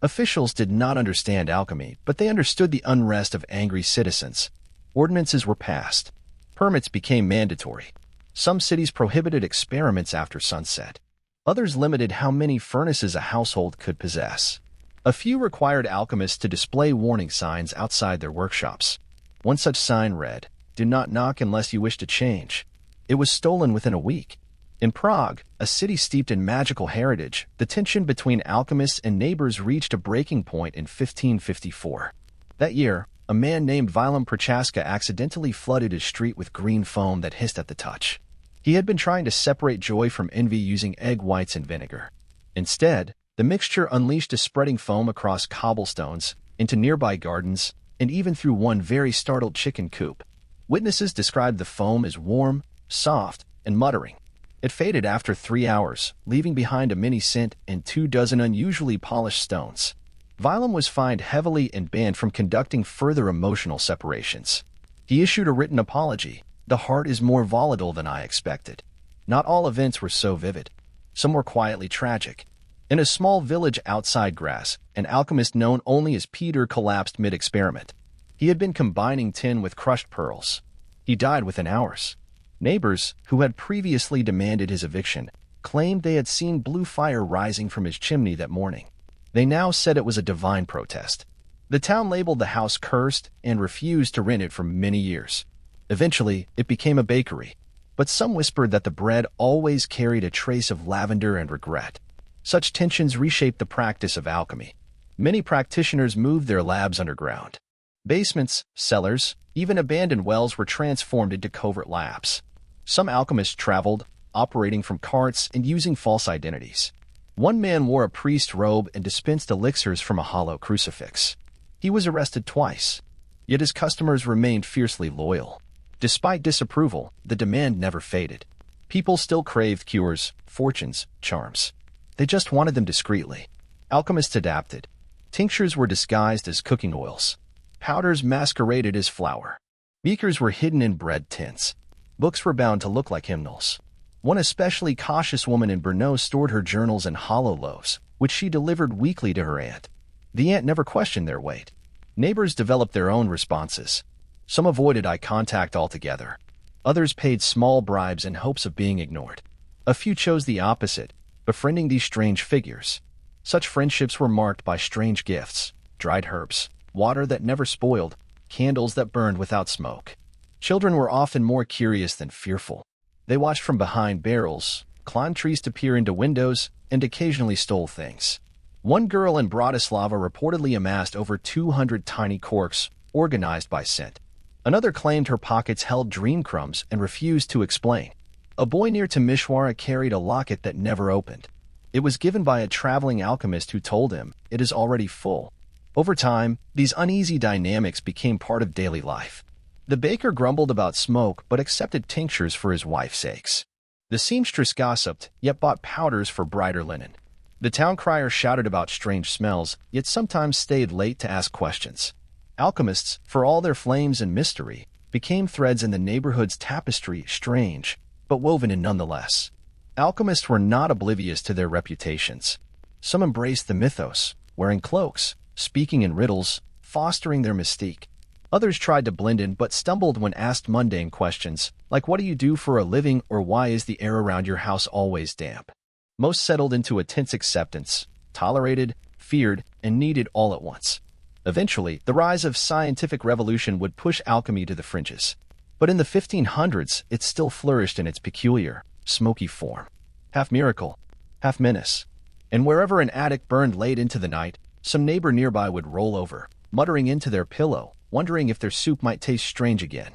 Officials did not understand alchemy, but they understood the unrest of angry citizens. Ordinances were passed. Permits became mandatory. Some cities prohibited experiments after sunset. Others limited how many furnaces a household could possess. A few required alchemists to display warning signs outside their workshops. One such sign read, "Do not knock unless you wish to change." It was stolen within a week. In Prague, a city steeped in magical heritage, the tension between alchemists and neighbors reached a breaking point in 1554. That year, a man named Willem Prochaska accidentally flooded his street with green foam that hissed at the touch. He had been trying to separate joy from envy using egg whites and vinegar. Instead, the mixture unleashed a spreading foam across cobblestones, into nearby gardens, and even through one very startled chicken coop. Witnesses described the foam as warm, soft, and muttering. It faded after 3 hours, leaving behind a mini scent and 24 unusually polished stones. Willem was fined heavily and banned from conducting further emotional separations. He issued a written apology. "The heart is more volatile than I expected." Not all events were so vivid. Some were quietly tragic. In a small village outside Graz, an alchemist known only as Peter collapsed mid-experiment. He had been combining tin with crushed pearls. He died within hours. Neighbors, who had previously demanded his eviction, claimed they had seen blue fire rising from his chimney that morning. They now said it was a divine protest. The town labeled the house cursed and refused to rent it for many years. Eventually, it became a bakery, but some whispered that the bread always carried a trace of lavender and regret. Such tensions reshaped the practice of alchemy. Many practitioners moved their labs underground. Basements, cellars, even abandoned wells were transformed into covert labs. Some alchemists traveled, operating from carts and using false identities. One man wore a priest's robe and dispensed elixirs from a hollow crucifix. He was arrested twice, yet his customers remained fiercely loyal. Despite disapproval, the demand never faded. People still craved cures, fortunes, charms. They just wanted them discreetly. Alchemists adapted. Tinctures were disguised as cooking oils. Powders masqueraded as flour. Beakers were hidden in bread tins. Books were bound to look like hymnals. One especially cautious woman in Brno stored her journals in hollow loaves, which she delivered weekly to her aunt. The aunt never questioned their weight. Neighbors developed their own responses. Some avoided eye contact altogether. Others paid small bribes in hopes of being ignored. A few chose the opposite, befriending these strange figures. Such friendships were marked by strange gifts, dried herbs, water that never spoiled, candles that burned without smoke. Children were often more curious than fearful. They watched from behind barrels, climbed trees to peer into windows, and occasionally stole things. One girl in Bratislava reportedly amassed over 200 tiny corks, organized by scent. Another claimed her pockets held dream crumbs and refused to explain. A boy near Timișoara carried a locket that never opened. It was given by a traveling alchemist who told him, "It is already full." Over time, these uneasy dynamics became part of daily life. The baker grumbled about smoke but accepted tinctures for his wife's sakes. The seamstress gossiped, yet bought powders for brighter linen. The town crier shouted about strange smells, yet sometimes stayed late to ask questions. Alchemists, for all their flames and mystery, became threads in the neighborhood's tapestry, strange, but woven in nonetheless. Alchemists were not oblivious to their reputations. Some embraced the mythos, wearing cloaks, speaking in riddles, fostering their mystique. Others tried to blend in but stumbled when asked mundane questions, like what do you do for a living or why is the air around your house always damp? Most settled into a tense acceptance, tolerated, feared, and needed all at once. Eventually, the rise of scientific revolution would push alchemy to the fringes. But in the 1500s, it still flourished in its peculiar, smoky form. Half miracle, half menace. And wherever an attic burned late into the night, some neighbor nearby would roll over, muttering into their pillow, wondering if their soup might taste strange again.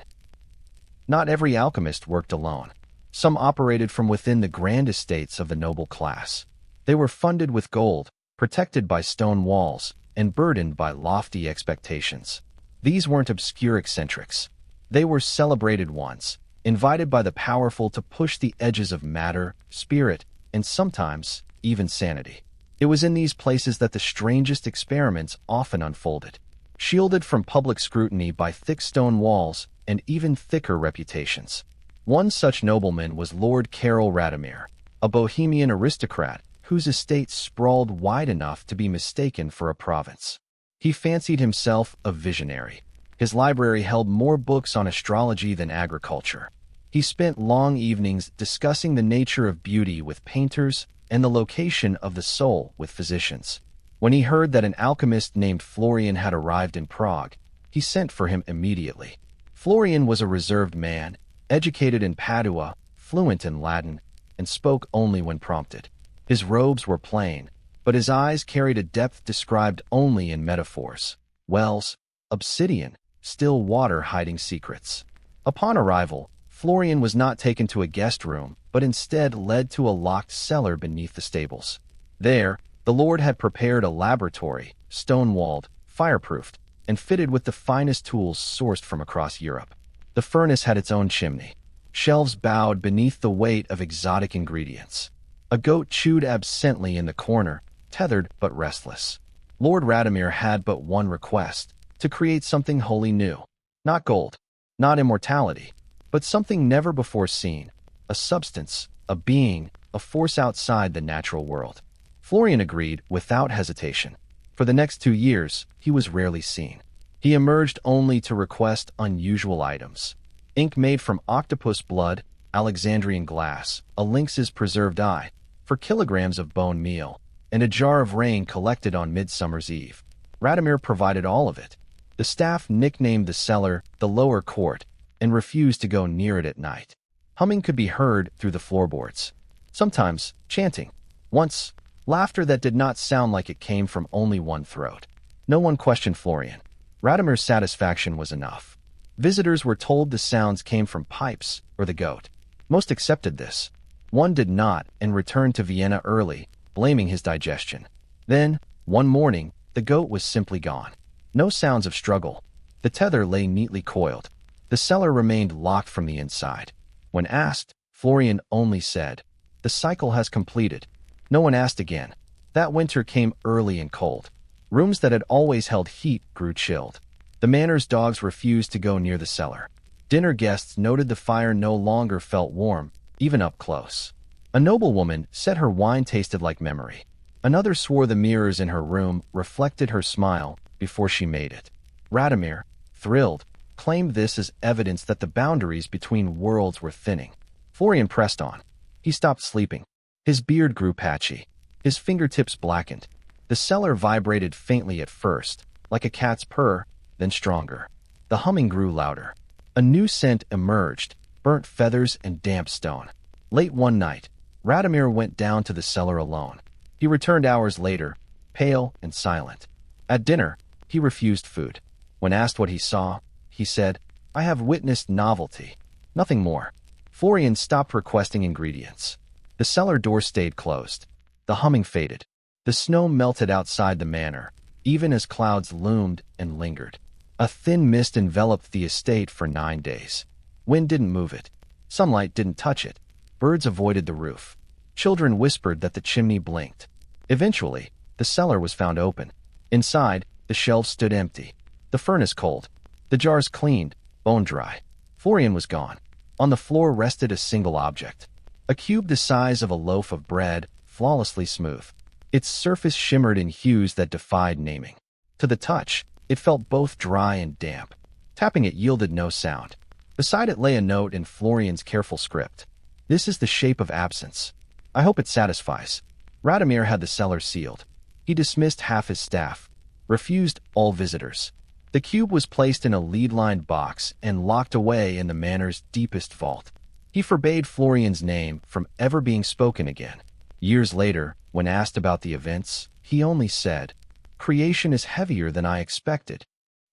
Not every alchemist worked alone. Some operated from within the grand estates of the noble class. They were funded with gold, protected by stone walls, and burdened by lofty expectations. These weren't obscure eccentrics. They were celebrated ones, invited by the powerful to push the edges of matter, spirit, and sometimes even sanity. It was in these places that the strangest experiments often unfolded. Shielded from public scrutiny by thick stone walls and even thicker reputations. One such nobleman was Lord Karol Radomir, a Bohemian aristocrat whose estate sprawled wide enough to be mistaken for a province. He fancied himself a visionary. His library held more books on astrology than agriculture. He spent long evenings discussing the nature of beauty with painters and the location of the soul with physicians. When he heard that an alchemist named Florian had arrived in Prague, he sent for him immediately. Florian was a reserved man, educated in Padua, fluent in Latin, and spoke only when prompted. His robes were plain, but his eyes carried a depth described only in metaphors. Wells, obsidian, still water hiding secrets. Upon arrival, Florian was not taken to a guest room, but instead led to a locked cellar beneath the stables. There, the Lord had prepared a laboratory, stone-walled, fireproofed, and fitted with the finest tools sourced from across Europe. The furnace had its own chimney. Shelves bowed beneath the weight of exotic ingredients. A goat chewed absently in the corner, tethered but restless. Lord Radomir had but one request, to create something wholly new. Not gold, not immortality, but something never before seen. A substance, a being, a force outside the natural world. Florian agreed without hesitation. For the next 2 years, he was rarely seen. He emerged only to request unusual items. Ink made from octopus blood, Alexandrian glass, a lynx's preserved eye, for kilograms of bone meal, and a jar of rain collected on Midsummer's Eve. Radomir provided all of it. The staff nicknamed the cellar the lower court and refused to go near it at night. Humming could be heard through the floorboards. Sometimes, chanting. Once, Laughter that did not sound like it came from only one throat. No one questioned Florian. Radimir's satisfaction was enough. Visitors were told the sounds came from pipes or the goat. Most accepted this. One did not and returned to Vienna early, blaming his digestion. Then, one morning, the goat was simply gone. No sounds of struggle. The tether lay neatly coiled. The cellar remained locked from the inside. When asked, Florian only said, "The cycle has completed." No one asked again. That winter came early and cold. Rooms that had always held heat grew chilled. The manor's dogs refused to go near the cellar. Dinner guests noted the fire no longer felt warm, even up close. A noblewoman said her wine tasted like memory. Another swore the mirrors in her room reflected her smile before she made it. Radimir, thrilled, claimed this as evidence that the boundaries between worlds were thinning. Florian pressed on. He stopped sleeping. His beard grew patchy. His fingertips blackened. The cellar vibrated faintly at first, like a cat's purr, then stronger. The humming grew louder. A new scent emerged, burnt feathers and damp stone. Late one night, Radimir went down to the cellar alone. He returned hours later, pale and silent. At dinner, he refused food. When asked what he saw, he said, "I have witnessed novelty. Nothing more." Florian stopped requesting ingredients. The cellar door stayed closed. The humming faded. The snow melted outside the manor, even as clouds loomed and lingered. A thin mist enveloped the estate for 9 days. Wind didn't move it. Sunlight didn't touch it. Birds avoided the roof. Children whispered that the chimney blinked. Eventually, the cellar was found open. Inside, the shelves stood empty. The furnace cold. The jars cleaned, bone dry. Florian was gone. On the floor rested a single object. A cube the size of a loaf of bread, flawlessly smooth. Its surface shimmered in hues that defied naming. To the touch, it felt both dry and damp. Tapping it yielded no sound. Beside it lay a note in Florian's careful script. "This is the shape of absence. I hope it satisfies." Radimir had the cellar sealed. He dismissed half his staff, refused all visitors. The cube was placed in a lead-lined box and locked away in the manor's deepest vault. He forbade Florian's name from ever being spoken again. Years later, when asked about the events, he only said, "Creation is heavier than I expected."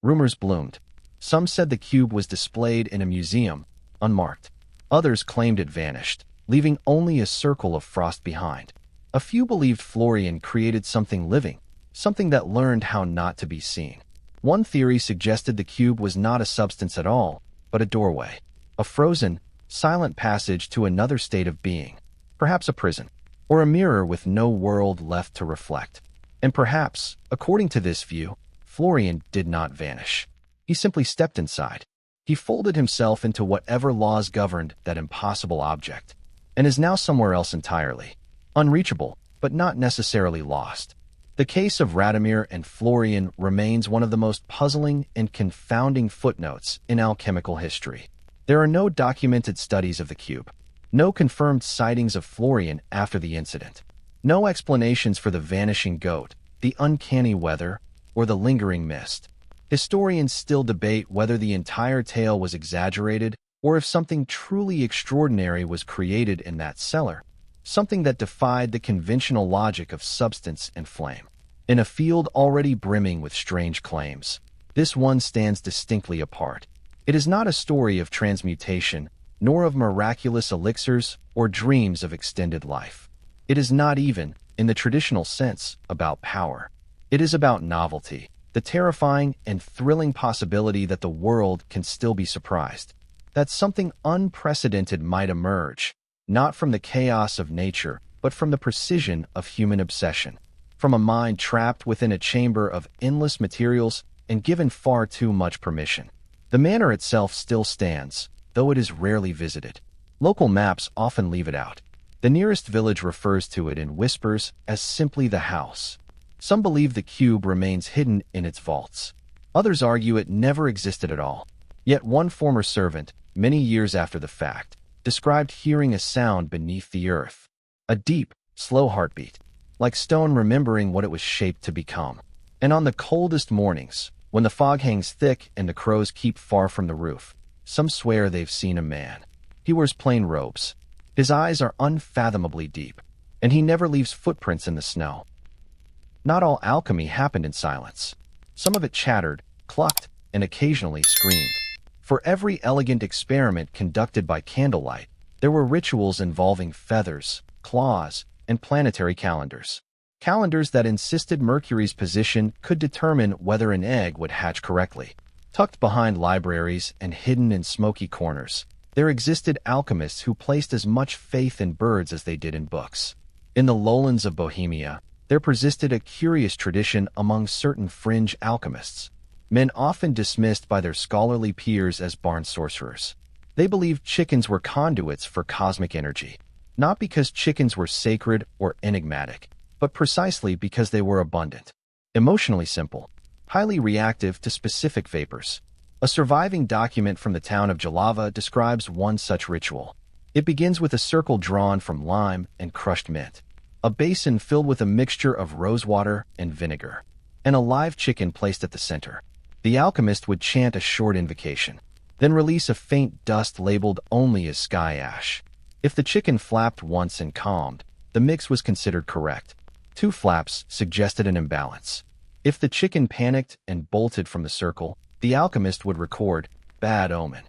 Rumors bloomed. Some said the cube was displayed in a museum, unmarked. Others claimed it vanished, leaving only a circle of frost behind. A few believed Florian created something living, something that learned how not to be seen. One theory suggested the cube was not a substance at all, but a doorway, a frozen, silent passage to another state of being, perhaps a prison, or a mirror with no world left to reflect. And perhaps, according to this view, Florian did not vanish. He simply stepped inside. He folded himself into whatever laws governed that impossible object, and is now somewhere else entirely. Unreachable, but not necessarily lost. The case of Radimir and Florian remains one of the most puzzling and confounding footnotes in alchemical history. There are no documented studies of the cube, no confirmed sightings of Florian after the incident, no explanations for the vanishing goat, the uncanny weather, or the lingering mist. Historians still debate whether the entire tale was exaggerated or if something truly extraordinary was created in that cellar, something that defied the conventional logic of substance and flame. In a field already brimming with strange claims, this one stands distinctly apart. It is not a story of transmutation, nor of miraculous elixirs or dreams of extended life. It is not even, in the traditional sense, about power. It is about novelty, the terrifying and thrilling possibility that the world can still be surprised, that something unprecedented might emerge, not from the chaos of nature, but from the precision of human obsession, from a mind trapped within a chamber of endless materials and given far too much permission. The manor itself still stands, though it is rarely visited. Local maps often leave it out. The nearest village refers to it in whispers as simply the house. Some believe the cube remains hidden in its vaults. Others argue it never existed at all. Yet one former servant, many years after the fact, described hearing a sound beneath the earth. A deep, slow heartbeat, like stone remembering what it was shaped to become. And on the coldest mornings, when the fog hangs thick and the crows keep far from the roof, some swear they've seen a man. He wears plain robes. His eyes are unfathomably deep, and he never leaves footprints in the snow. Not all alchemy happened in silence. Some of it chattered, clucked, and occasionally screamed. For every elegant experiment conducted by candlelight, there were rituals involving feathers, claws, and planetary calendars. Calendars that insisted Mercury's position could determine whether an egg would hatch correctly. Tucked behind libraries and hidden in smoky corners, there existed alchemists who placed as much faith in birds as they did in books. In the lowlands of Bohemia, there persisted a curious tradition among certain fringe alchemists, men often dismissed by their scholarly peers as barn sorcerers. They believed chickens were conduits for cosmic energy, not because chickens were sacred or enigmatic, but precisely because they were abundant, emotionally simple, highly reactive to specific vapors. A surviving document from the town of Jalava describes one such ritual. It begins with a circle drawn from lime and crushed mint, a basin filled with a mixture of rosewater and vinegar, and a live chicken placed at the center. The alchemist would chant a short invocation, then release a faint dust labeled only as sky ash. If the chicken flapped once and calmed, the mix was considered correct. 2 flaps suggested an imbalance. If the chicken panicked and bolted from the circle, the alchemist would record, bad omen.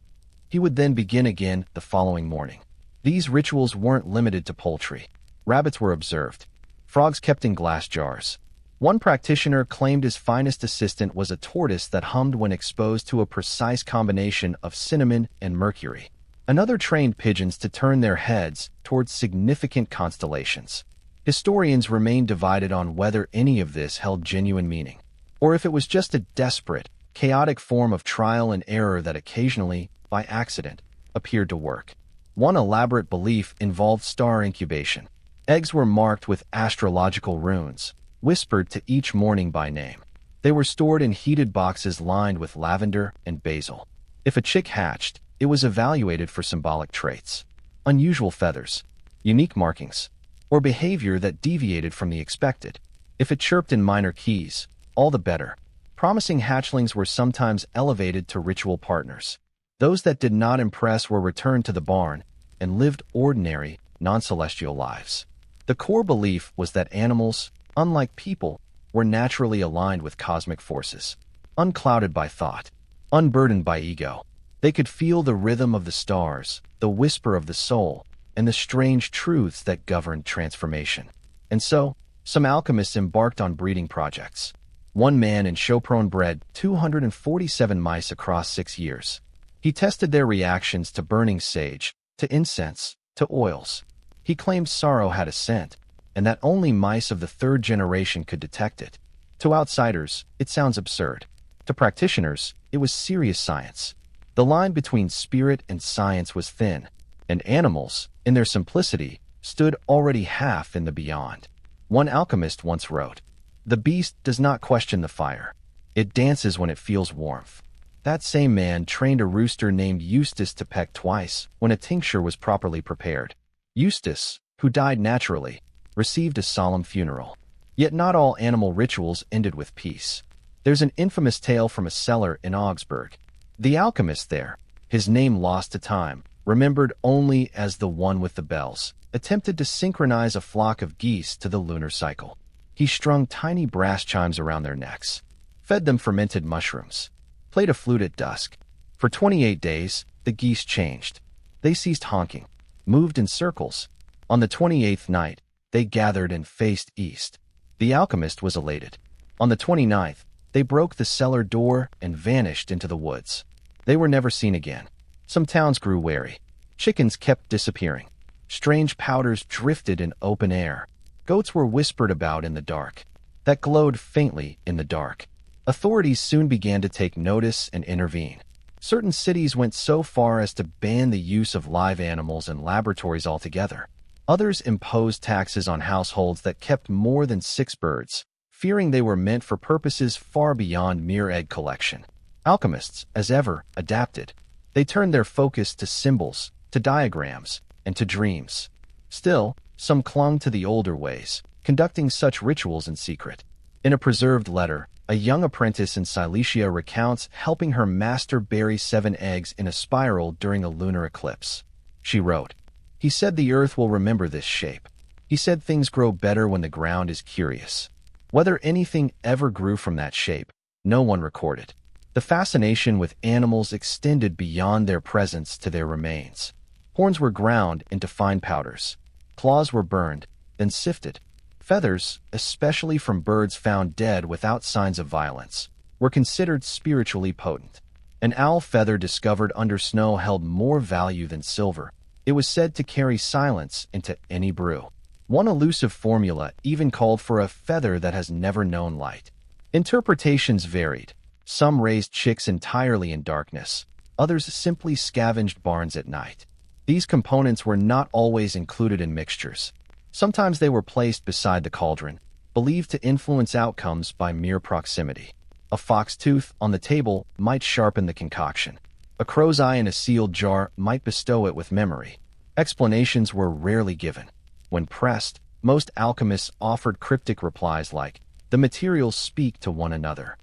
He would then begin again the following morning. These rituals weren't limited to poultry. Rabbits were observed. Frogs kept in glass jars. One practitioner claimed his finest assistant was a tortoise that hummed when exposed to a precise combination of cinnamon and mercury. Another trained pigeons to turn their heads towards significant constellations. Historians remain divided on whether any of this held genuine meaning, or if it was just a desperate, chaotic form of trial and error that occasionally, by accident, appeared to work. One elaborate belief involved star incubation. Eggs were marked with astrological runes, whispered to each morning by name. They were stored in heated boxes lined with lavender and basil. If a chick hatched, it was evaluated for symbolic traits, unusual feathers, unique markings, or behavior that deviated from the expected. If it chirped in minor keys, all the better. Promising hatchlings were sometimes elevated to ritual partners. Those that did not impress were returned to the barn and lived ordinary, non-celestial lives. The core belief was that animals, unlike people, were naturally aligned with cosmic forces, unclouded by thought, unburdened by ego. They could feel the rhythm of the stars, the whisper of the soul, and the strange truths that governed transformation. And so, some alchemists embarked on breeding projects. One man in Chopron bred 247 mice across 6 years. He tested their reactions to burning sage, to incense, to oils. He claimed sorrow had a scent, and that only mice of the 3rd generation could detect it. To outsiders, it sounds absurd. To practitioners, it was serious science. The line between spirit and science was thin, and animals, in their simplicity, stood already half in the beyond. One alchemist once wrote, "The beast does not question the fire. It dances when it feels warmth." That same man trained a rooster named Eustace to peck twice when a tincture was properly prepared. Eustace, who died naturally, received a solemn funeral. Yet not all animal rituals ended with peace. There's an infamous tale from a cellar in Augsburg. The alchemist there, his name lost to time, remembered only as the one with the bells, attempted to synchronize a flock of geese to the lunar cycle. He strung tiny brass chimes around their necks, fed them fermented mushrooms, played a flute at dusk. For 28 days, the geese changed. They ceased honking, moved in circles. On the 28th night, they gathered and faced east. The alchemist was elated. On the 29th, they broke the cellar door and vanished into the woods. They were never seen again. Some towns grew wary. Chickens kept disappearing. Strange powders drifted in open air. Goats were whispered about in the dark, that glowed faintly in the dark. Authorities soon began to take notice and intervene. Certain cities went so far as to ban the use of live animals in laboratories altogether. Others imposed taxes on households that kept more than 6 birds, fearing they were meant for purposes far beyond mere egg collection. Alchemists, as ever, adapted. They turned their focus to symbols, to diagrams, and to dreams. Still, some clung to the older ways, conducting such rituals in secret. In a preserved letter, a young apprentice in Cilicia recounts helping her master bury 7 eggs in a spiral during a lunar eclipse. She wrote, "He said the earth will remember this shape. He said things grow better when the ground is curious. Whether anything ever grew from that shape, no one recorded. The fascination with animals extended beyond their presence to their remains. Horns were ground into fine powders. Claws were burned, then sifted. Feathers, especially from birds found dead without signs of violence, were considered spiritually potent. An owl feather discovered under snow held more value than silver. It was said to carry silence into any brew. One elusive formula even called for a feather that has never known light. Interpretations varied. Some raised chicks entirely in darkness. Others simply scavenged barns at night. These components were not always included in mixtures. Sometimes they were placed beside the cauldron, believed to influence outcomes by mere proximity. A fox tooth on the table might sharpen the concoction. A crow's eye in a sealed jar might bestow it with memory. Explanations were rarely given. When pressed, most alchemists offered cryptic replies like, "The materials speak to one another."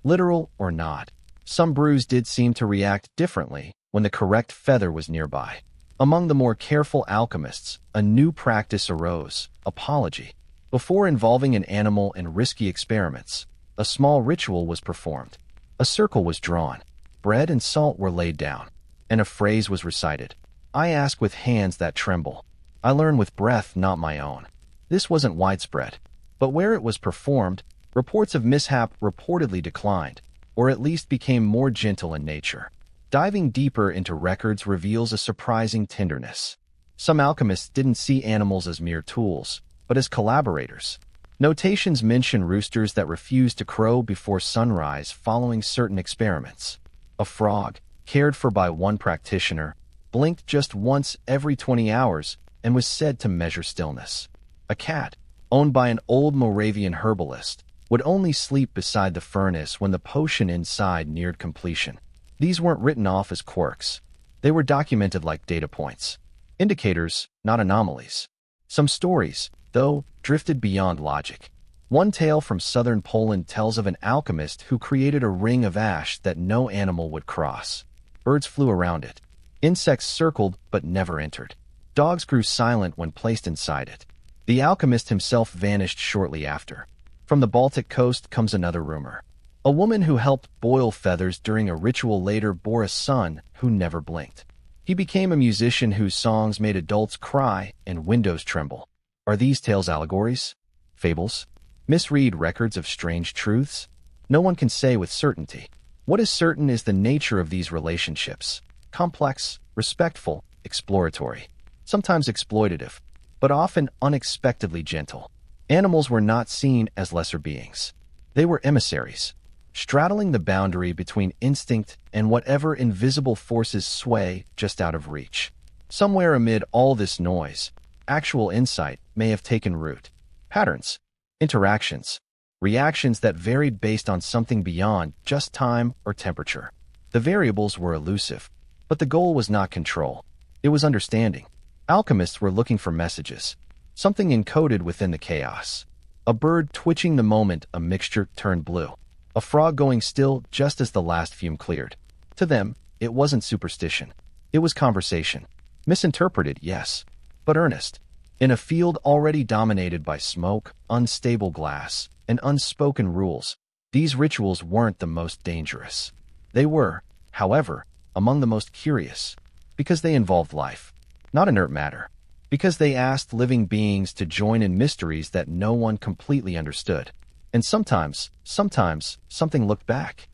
Literal or not, some brews did seem to react differently when the correct feather was nearby. Among the more careful alchemists, a new practice arose: apology. Before involving an animal in risky experiments, a small ritual was performed. A circle was drawn, bread and salt were laid down, and a phrase was recited. "I ask with hands that tremble. I learn with breath not my own." This wasn't widespread, but where it was performed, reports of mishap reportedly declined, or at least became more gentle in nature. Diving deeper into records reveals a surprising tenderness. Some alchemists didn't see animals as mere tools, but as collaborators. Notations mention roosters that refused to crow before sunrise following certain experiments. A frog, cared for by one practitioner, blinked just once every 20 hours and was said to measure stillness. A cat, owned by an old Moravian herbalist, would only sleep beside the furnace when the potion inside neared completion. These weren't written off as quirks. They were documented like data points. Indicators, not anomalies. Some stories, though, drifted beyond logic. One tale from southern Poland tells of an alchemist who created a ring of ash that no animal would cross. Birds flew around it. Insects circled but never entered. Dogs grew silent when placed inside it. The alchemist himself vanished shortly after. From the Baltic coast comes another rumor. A woman who helped boil feathers during a ritual later bore a son who never blinked. He became a musician whose songs made adults cry and windows tremble. Are these tales allegories? Fables? Misread records of strange truths? No one can say with certainty. What is certain is the nature of these relationships. Complex, respectful, exploratory. Sometimes exploitative, but often unexpectedly gentle. Animals were not seen as lesser beings. They were emissaries, straddling the boundary between instinct and whatever invisible forces sway just out of reach. Somewhere amid all this noise, actual insight may have taken root. Patterns, interactions, reactions that varied based on something beyond just time or temperature. The variables were elusive, but the goal was not control. It was understanding. Alchemists were looking for messages, something encoded within the chaos. A bird twitching the moment a mixture turned blue. A frog going still just as the last fume cleared. To them, it wasn't superstition. It was conversation. Misinterpreted, yes, but earnest. In a field already dominated by smoke, unstable glass, and unspoken rules, these rituals weren't the most dangerous. They were, however, among the most curious, because they involved life, not inert matter, because they asked living beings to join in mysteries that no one completely understood. And sometimes, something looked back.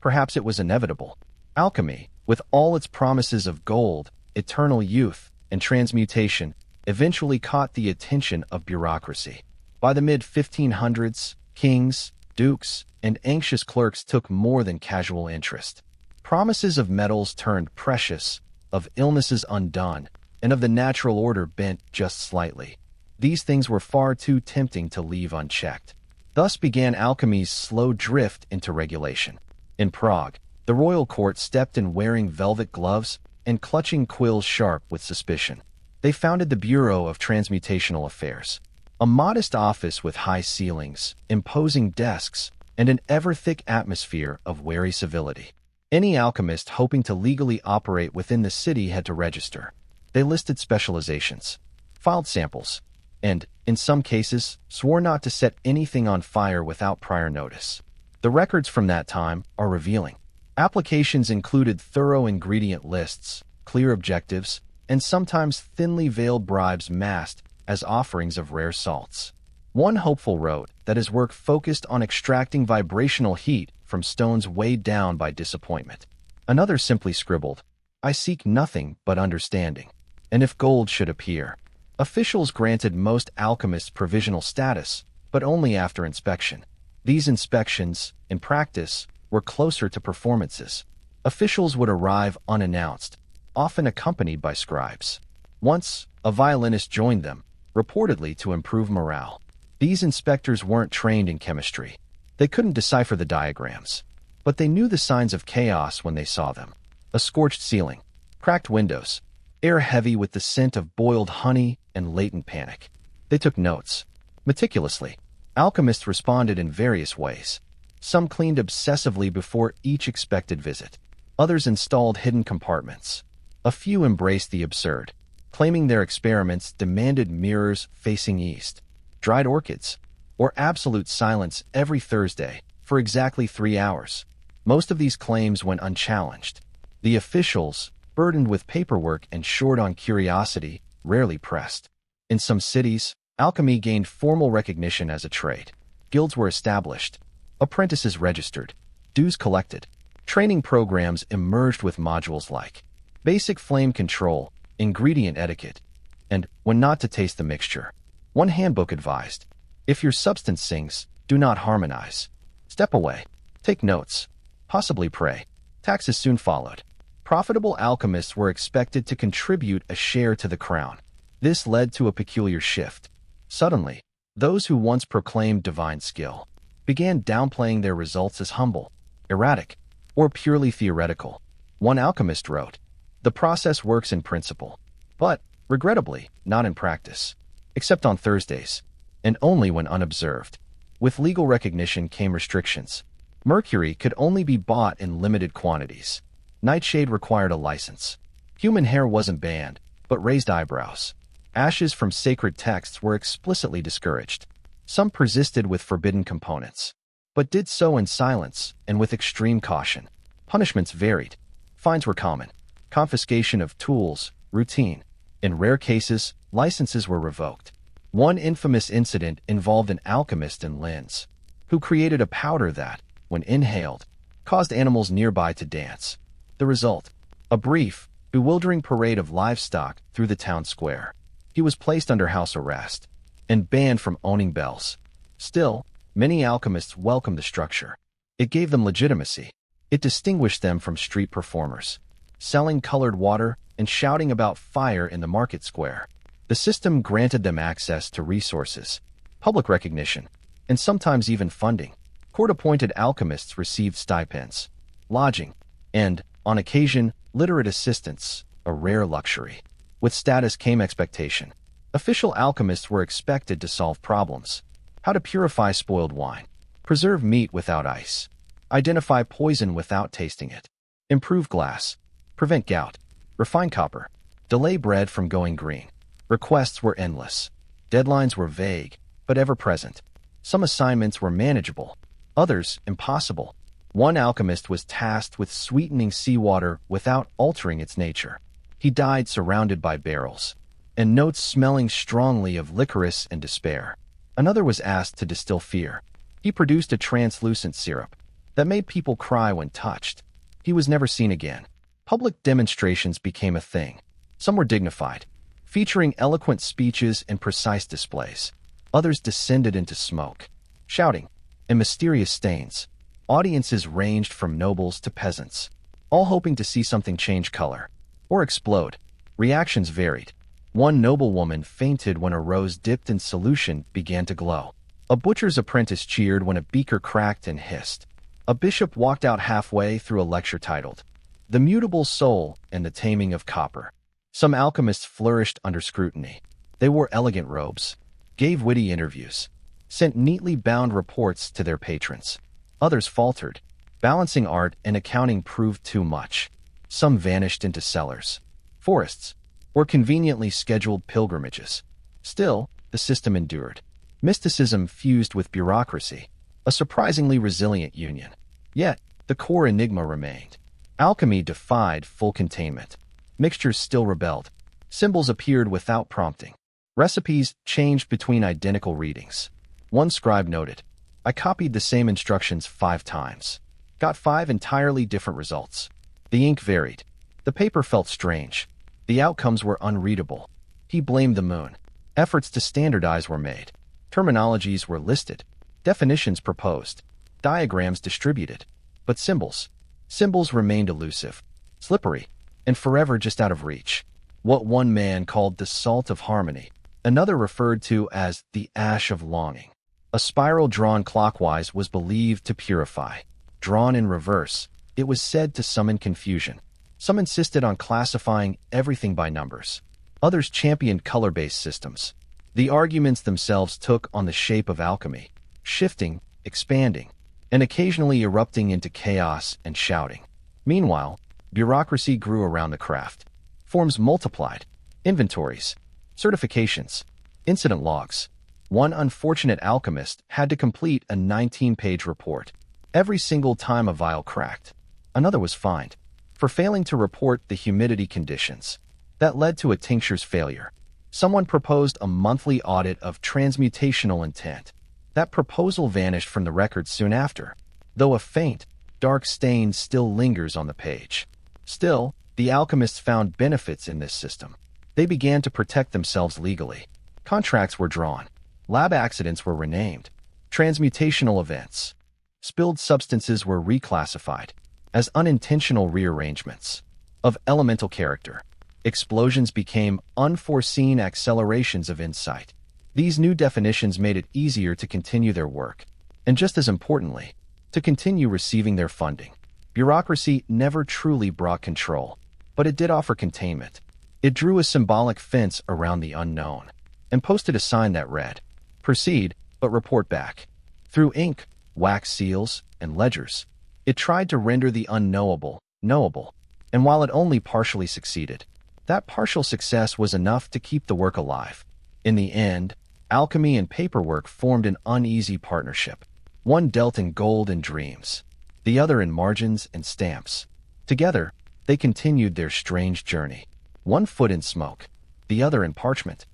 Perhaps it was inevitable. Alchemy, with all its promises of gold, eternal youth, and transmutation, eventually caught the attention of bureaucracy. By the mid-1500s, kings, dukes, and anxious clerks took more than casual interest. Promises of metals turned precious, of illnesses undone, and of the natural order bent just slightly. These things were far too tempting to leave unchecked. Thus began alchemy's slow drift into regulation. In Prague, the royal court stepped in wearing velvet gloves and clutching quills sharp with suspicion. They founded the Bureau of Transmutational Affairs, a modest office with high ceilings, imposing desks, and an ever-thick atmosphere of wary civility. Any alchemist hoping to legally operate within the city had to register. They listed specializations, filed samples, and, in some cases, swore not to set anything on fire without prior notice. The records from that time are revealing. Applications included thorough ingredient lists, clear objectives, and sometimes thinly veiled bribes masked as offerings of rare salts. One hopeful wrote that his work focused on extracting vibrational heat from stones weighed down by disappointment. Another simply scribbled, "I seek nothing but understanding, and if gold should appear." Officials granted most alchemists provisional status, but only after inspection. These inspections, in practice, were closer to performances. Officials would arrive unannounced, often accompanied by scribes. Once, a violinist joined them, reportedly to improve morale. These inspectors weren't trained in chemistry. They couldn't decipher the diagrams, but they knew the signs of chaos when they saw them. A scorched ceiling, cracked windows, air heavy with the scent of boiled honey and latent panic. They took notes. Meticulously, alchemists responded in various ways. Some cleaned obsessively before each expected visit. Others installed hidden compartments. A few embraced the absurd, claiming their experiments demanded mirrors facing east, dried orchids, or absolute silence every Thursday for exactly 3 hours. Most of these claims went unchallenged. The officials, burdened with paperwork and short on curiosity, rarely pressed. In some cities, alchemy gained formal recognition as a trade. Guilds were established, apprentices registered, dues collected. Training programs emerged with modules like basic flame control, ingredient etiquette, and when not to taste the mixture. One handbook advised, if your substance sings, do not harmonize. Step away. Take notes. Possibly pray. Taxes soon followed. Profitable alchemists were expected to contribute a share to the crown. This led to a peculiar shift. Suddenly, those who once proclaimed divine skill began downplaying their results as humble, erratic, or purely theoretical. One alchemist wrote, "The process works in principle, but, regrettably, not in practice, except on Thursdays, and only when unobserved." With legal recognition came restrictions. Mercury could only be bought in limited quantities. Nightshade required a license. Human hair wasn't banned, but raised eyebrows. Ashes from sacred texts were explicitly discouraged. Some persisted with forbidden components, but did so in silence and with extreme caution. Punishments varied. Fines were common. Confiscation of tools, routine. In rare cases, licenses were revoked. One infamous incident involved an alchemist in Linz, who created a powder that, when inhaled, caused animals nearby to dance. The result? A brief, bewildering parade of livestock through the town square. He was placed under house arrest and banned from owning bells. Still, many alchemists welcomed the structure. It gave them legitimacy. It distinguished them from street performers, selling colored water and shouting about fire in the market square. The system granted them access to resources, public recognition, and sometimes even funding. Court-appointed alchemists received stipends, lodging, and, on occasion, literate assistance, a rare luxury. With status came expectation. Official alchemists were expected to solve problems. How to purify spoiled wine, preserve meat without ice, identify poison without tasting it, improve glass, prevent gout, refine copper, delay bread from going green. Requests were endless. Deadlines were vague, but ever-present. Some assignments were manageable, others impossible. One alchemist was tasked with sweetening seawater without altering its nature. He died surrounded by barrels, and notes smelling strongly of licorice and despair. Another was asked to distill fear. He produced a translucent syrup that made people cry when touched. He was never seen again. Public demonstrations became a thing. Some were dignified, featuring eloquent speeches and precise displays. Others descended into smoke, shouting, and mysterious stains. Audiences ranged from nobles to peasants, all hoping to see something change color or explode. Reactions varied. One noblewoman fainted when a rose dipped in solution began to glow. A butcher's apprentice cheered when a beaker cracked and hissed. A bishop walked out halfway through a lecture titled, "The Mutable Soul and the Taming of Copper." Some alchemists flourished under scrutiny. They wore elegant robes, gave witty interviews, sent neatly bound reports to their patrons. Others faltered. Balancing art and accounting proved too much. Some vanished into cellars, forests, or conveniently scheduled pilgrimages. Still, the system endured. Mysticism fused with bureaucracy, a surprisingly resilient union. Yet, the core enigma remained. Alchemy defied full containment. Mixtures still rebelled. Symbols appeared without prompting. Recipes changed between identical readings. One scribe noted, "I copied the same instructions 5 times. Got 5 entirely different results. The ink varied. The paper felt strange. The outcomes were unreadable." He blamed the moon. Efforts to standardize were made. Terminologies were listed. Definitions proposed. Diagrams distributed. But symbols remained elusive, slippery, and forever just out of reach. What one man called the salt of harmony, another referred to as the ash of longing. A spiral drawn clockwise was believed to purify. Drawn in reverse, it was said to summon confusion. Some insisted on classifying everything by numbers. Others championed color-based systems. The arguments themselves took on the shape of alchemy, shifting, expanding, and occasionally erupting into chaos and shouting. Meanwhile, bureaucracy grew around the craft. Forms multiplied, inventories, certifications, incident logs. One unfortunate alchemist had to complete a 19-page report. Every single time a vial cracked, another was fined for failing to report the humidity conditions. That led to a tincture's failure. Someone proposed a monthly audit of transmutational intent. That proposal vanished from the records soon after, though a faint, dark stain still lingers on the page. Still, the alchemists found benefits in this system. They began to protect themselves legally. Contracts were drawn. Lab accidents were renamed. Transmutational events. Spilled substances were reclassified as unintentional rearrangements of elemental character. Explosions became unforeseen accelerations of insight. These new definitions made it easier to continue their work, and just as importantly, to continue receiving their funding. Bureaucracy never truly brought control, but it did offer containment. It drew a symbolic fence around the unknown, and posted a sign that read, "Proceed, but report back." Through ink, wax seals, and ledgers, it tried to render the unknowable knowable, and while it only partially succeeded, that partial success was enough to keep the work alive. In the end, alchemy and paperwork formed an uneasy partnership. One dealt in gold and dreams, the other in margins and stamps. Together, they continued their strange journey, one foot in smoke, the other in parchment.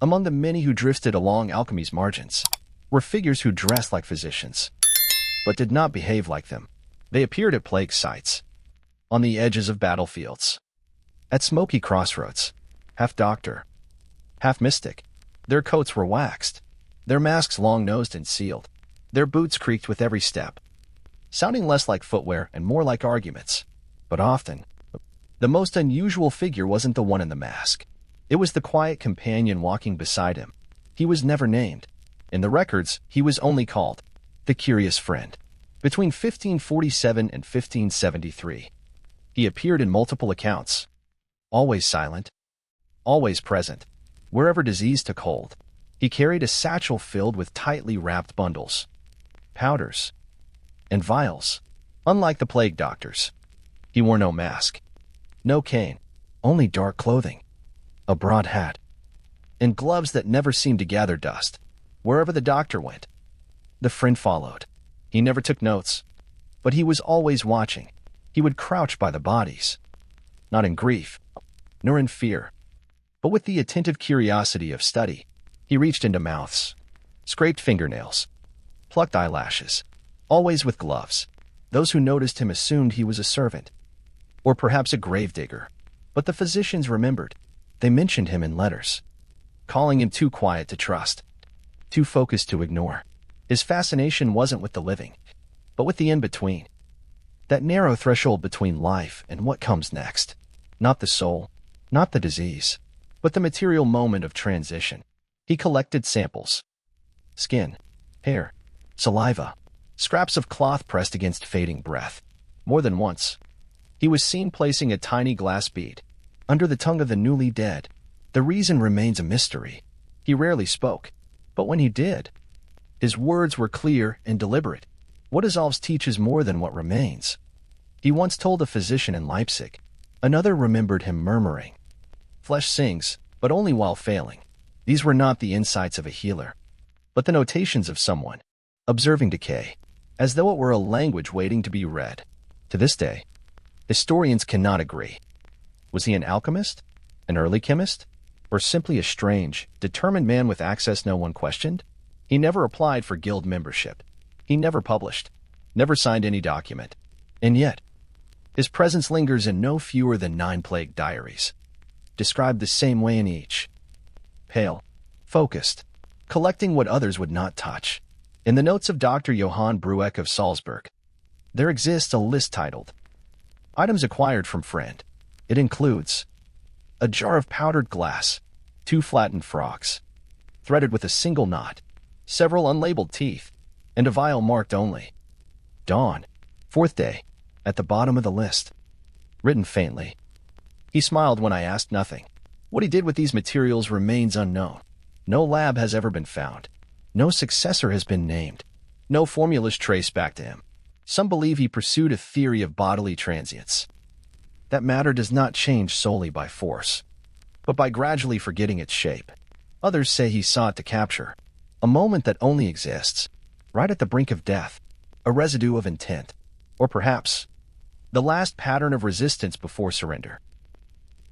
Among the many who drifted along alchemy's margins were figures who dressed like physicians, but did not behave like them. They appeared at plague sites, on the edges of battlefields, at smoky crossroads, half doctor, half mystic. Their coats were waxed, their masks long-nosed and sealed. Their boots creaked with every step, sounding less like footwear and more like arguments. But often, the most unusual figure wasn't the one in the mask. It was the quiet companion walking beside him. He was never named. In the records, he was only called the curious friend. Between 1547 and 1573, he appeared in multiple accounts, always silent, always present. Wherever disease took hold, he carried a satchel filled with tightly wrapped bundles, powders, and vials. Unlike the plague doctors, he wore no mask, no cane, only dark clothing, a broad hat, and gloves that never seemed to gather dust. Wherever the doctor went, the friend followed. He never took notes, but he was always watching. He would crouch by the bodies, not in grief, nor in fear, but with the attentive curiosity of study. He reached into mouths, scraped fingernails, plucked eyelashes, always with gloves. Those who noticed him assumed he was a servant, or perhaps a gravedigger. But the physicians remembered. They mentioned him in letters, calling him too quiet to trust, too focused to ignore. His fascination wasn't with the living, but with the in-between. That narrow threshold between life and what comes next. Not the soul, not the disease, but the material moment of transition. He collected samples: skin, hair, saliva, scraps of cloth pressed against fading breath. More than once, he was seen placing a tiny glass bead under the tongue of the newly dead. The reason remains a mystery. He rarely spoke, but when he did, his words were clear and deliberate. What dissolves teaches more than what remains. He once told a physician in Leipzig. Another remembered him murmuring, "Flesh sings, but only while failing." These were not the insights of a healer, but the notations of someone, observing decay, as though it were a language waiting to be read. To this day, historians cannot agree. Was he an alchemist, an early chemist, or simply a strange, determined man with access no one questioned? He never applied for guild membership. He never published, never signed any document. And yet, his presence lingers in no fewer than 9 plague diaries, described the same way in each. Pale, focused, collecting what others would not touch. In the notes of Dr. Johann Brueck of Salzburg, there exists a list titled, Items Acquired from Friend. It includes a jar of powdered glass, 2 flattened frogs, threaded with a single knot, several unlabeled teeth, and a vial marked only. Dawn, 4th day, at the bottom of the list. Written faintly. He smiled when I asked nothing. What he did with these materials remains unknown. No lab has ever been found. No successor has been named. No formulas traced back to him. Some believe he pursued a theory of bodily transience, that matter does not change solely by force, but by gradually forgetting its shape. Others say he sought to capture a moment that only exists, right at the brink of death, a residue of intent, or perhaps the last pattern of resistance before surrender.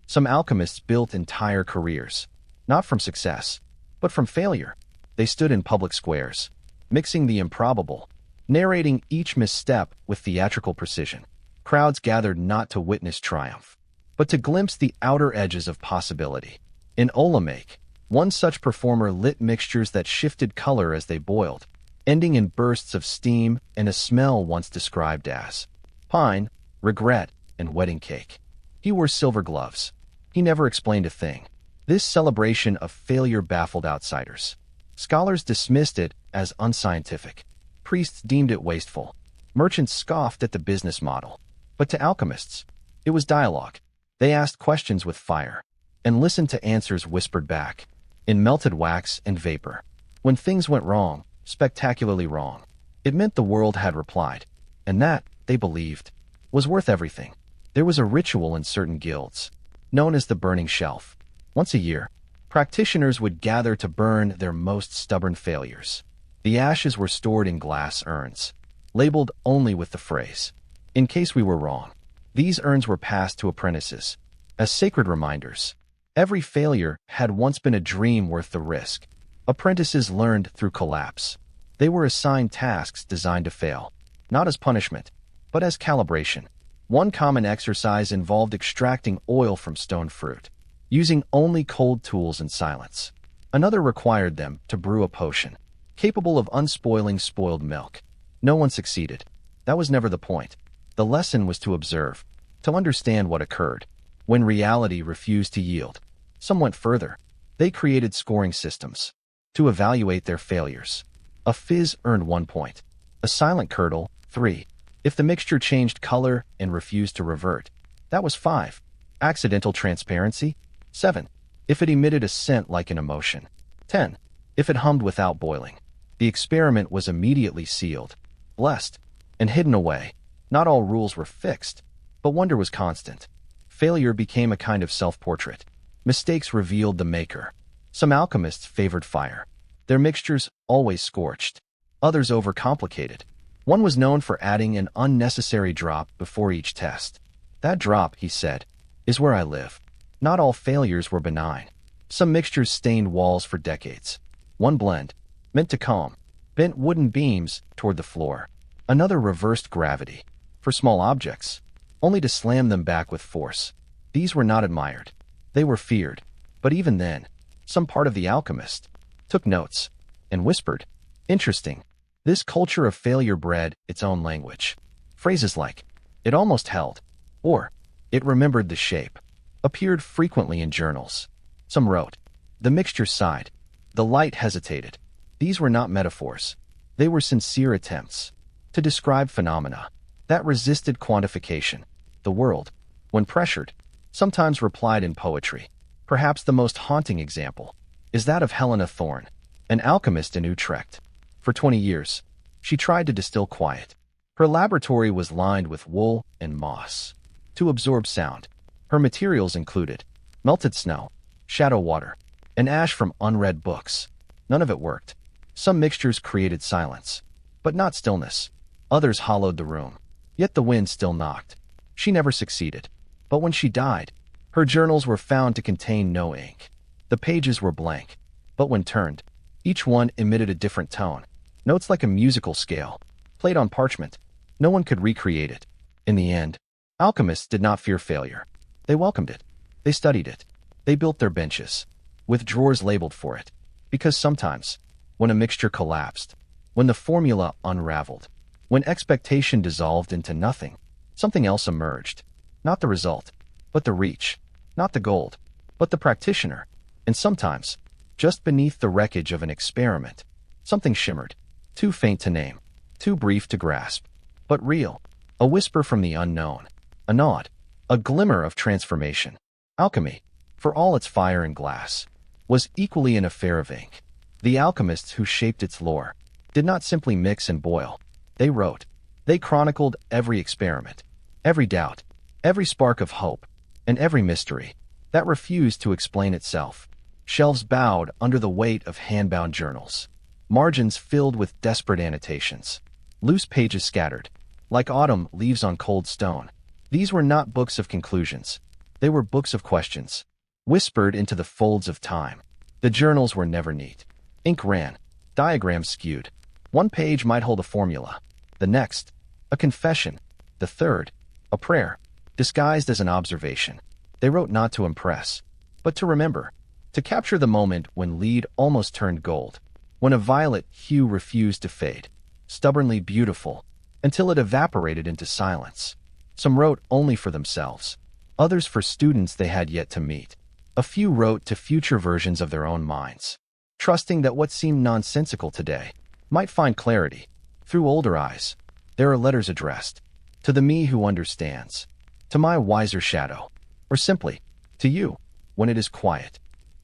Some alchemists built entire careers, not from success, but from failure. They stood in public squares, mixing the improbable, narrating each misstep with theatrical precision. Crowds gathered not to witness triumph, but to glimpse the outer edges of possibility. In Olamake, one such performer lit mixtures that shifted color as they boiled, ending in bursts of steam and a smell once described as pine, regret, and wedding cake. He wore silver gloves. He never explained a thing. This celebration of failure baffled outsiders. Scholars dismissed it as unscientific. Priests deemed it wasteful. Merchants scoffed at the business model. But to alchemists, it was dialogue. They asked questions with fire, and listened to answers whispered back, in melted wax and vapor. When things went wrong, spectacularly wrong, it meant the world had replied, and that, they believed, was worth everything. There was a ritual in certain guilds, known as the burning shelf. Once a year, practitioners would gather to burn their most stubborn failures. The ashes were stored in glass urns, labeled only with the phrase, in case we were wrong. These urns were passed to apprentices as sacred reminders. Every failure had once been a dream worth the risk. Apprentices learned through collapse. They were assigned tasks designed to fail, not as punishment, but as calibration. One common exercise involved extracting oil from stone fruit, using only cold tools and silence. Another required them to brew a potion, capable of unspoiling spoiled milk. No one succeeded. That was never the point. The lesson was to observe, to understand what occurred. When reality refused to yield, some went further. They created scoring systems to evaluate their failures. A fizz earned 1 point. A silent curdle, 3. If the mixture changed color and refused to revert, that was 5. Accidental transparency, 7. If it emitted a scent like an emotion, 10. If it hummed without boiling. The experiment was immediately sealed, blessed, and hidden away. Not all rules were fixed, but wonder was constant. Failure became a kind of self-portrait. Mistakes revealed the maker. Some alchemists favored fire. Their mixtures always scorched. Others overcomplicated. One was known for adding an unnecessary drop before each test. That drop, he said, is where I live. Not all failures were benign. Some mixtures stained walls for decades. One blend, meant to calm, bent wooden beams toward the floor. Another reversed gravity, for small objects, only to slam them back with force. These were not admired. They were feared. But even then, some part of the alchemist took notes and whispered, "Interesting." This culture of failure bred its own language. Phrases like, "It almost held," or "It remembered the shape," appeared frequently in journals. Some wrote, "The mixture sighed. The light hesitated." These were not metaphors. They were sincere attempts to describe phenomena that resisted quantification. The world, when pressured, sometimes replied in poetry. Perhaps the most haunting example is that of Helena Thorne, an alchemist in Utrecht. For 20 years, she tried to distill quiet. Her laboratory was lined with wool and moss to absorb sound. Her materials included melted snow, shadow water, and ash from unread books. None of it worked. Some mixtures created silence, but not stillness. Others hollowed the room. Yet the wind still knocked. She never succeeded. But when she died, her journals were found to contain no ink. The pages were blank, but when turned, each one emitted a different tone. Notes like a musical scale, played on parchment. No one could recreate it. In the end, alchemists did not fear failure. They welcomed it. They studied it. They built their benches, with drawers labeled for it. Because sometimes, when a mixture collapsed, when the formula unraveled, when expectation dissolved into nothing, something else emerged. Not the result, but the reach. Not the gold, but the practitioner. And sometimes, just beneath the wreckage of an experiment, something shimmered, too faint to name, too brief to grasp, but real. A whisper from the unknown, a nod, a glimmer of transformation. Alchemy, for all its fire and glass, was equally an affair of ink. The alchemists who shaped its lore did not simply mix and boil. They wrote. They chronicled every experiment, every doubt, every spark of hope, and every mystery that refused to explain itself. Shelves bowed under the weight of hand-bound journals, margins filled with desperate annotations, loose pages scattered, like autumn leaves on cold stone. These were not books of conclusions. They were books of questions, whispered into the folds of time. The journals were never neat. Ink ran, diagrams skewed. One page might hold a formula, the next, a confession, the third, a prayer, disguised as an observation. They wrote not to impress, but to remember, to capture the moment when lead almost turned gold, when a violet hue refused to fade, stubbornly beautiful, until it evaporated into silence. Some wrote only for themselves, others for students they had yet to meet. A few wrote to future versions of their own minds, trusting that what seemed nonsensical today might find clarity through older eyes. There are letters addressed to the me who understands, to my wiser shadow, or simply to you when it is quiet.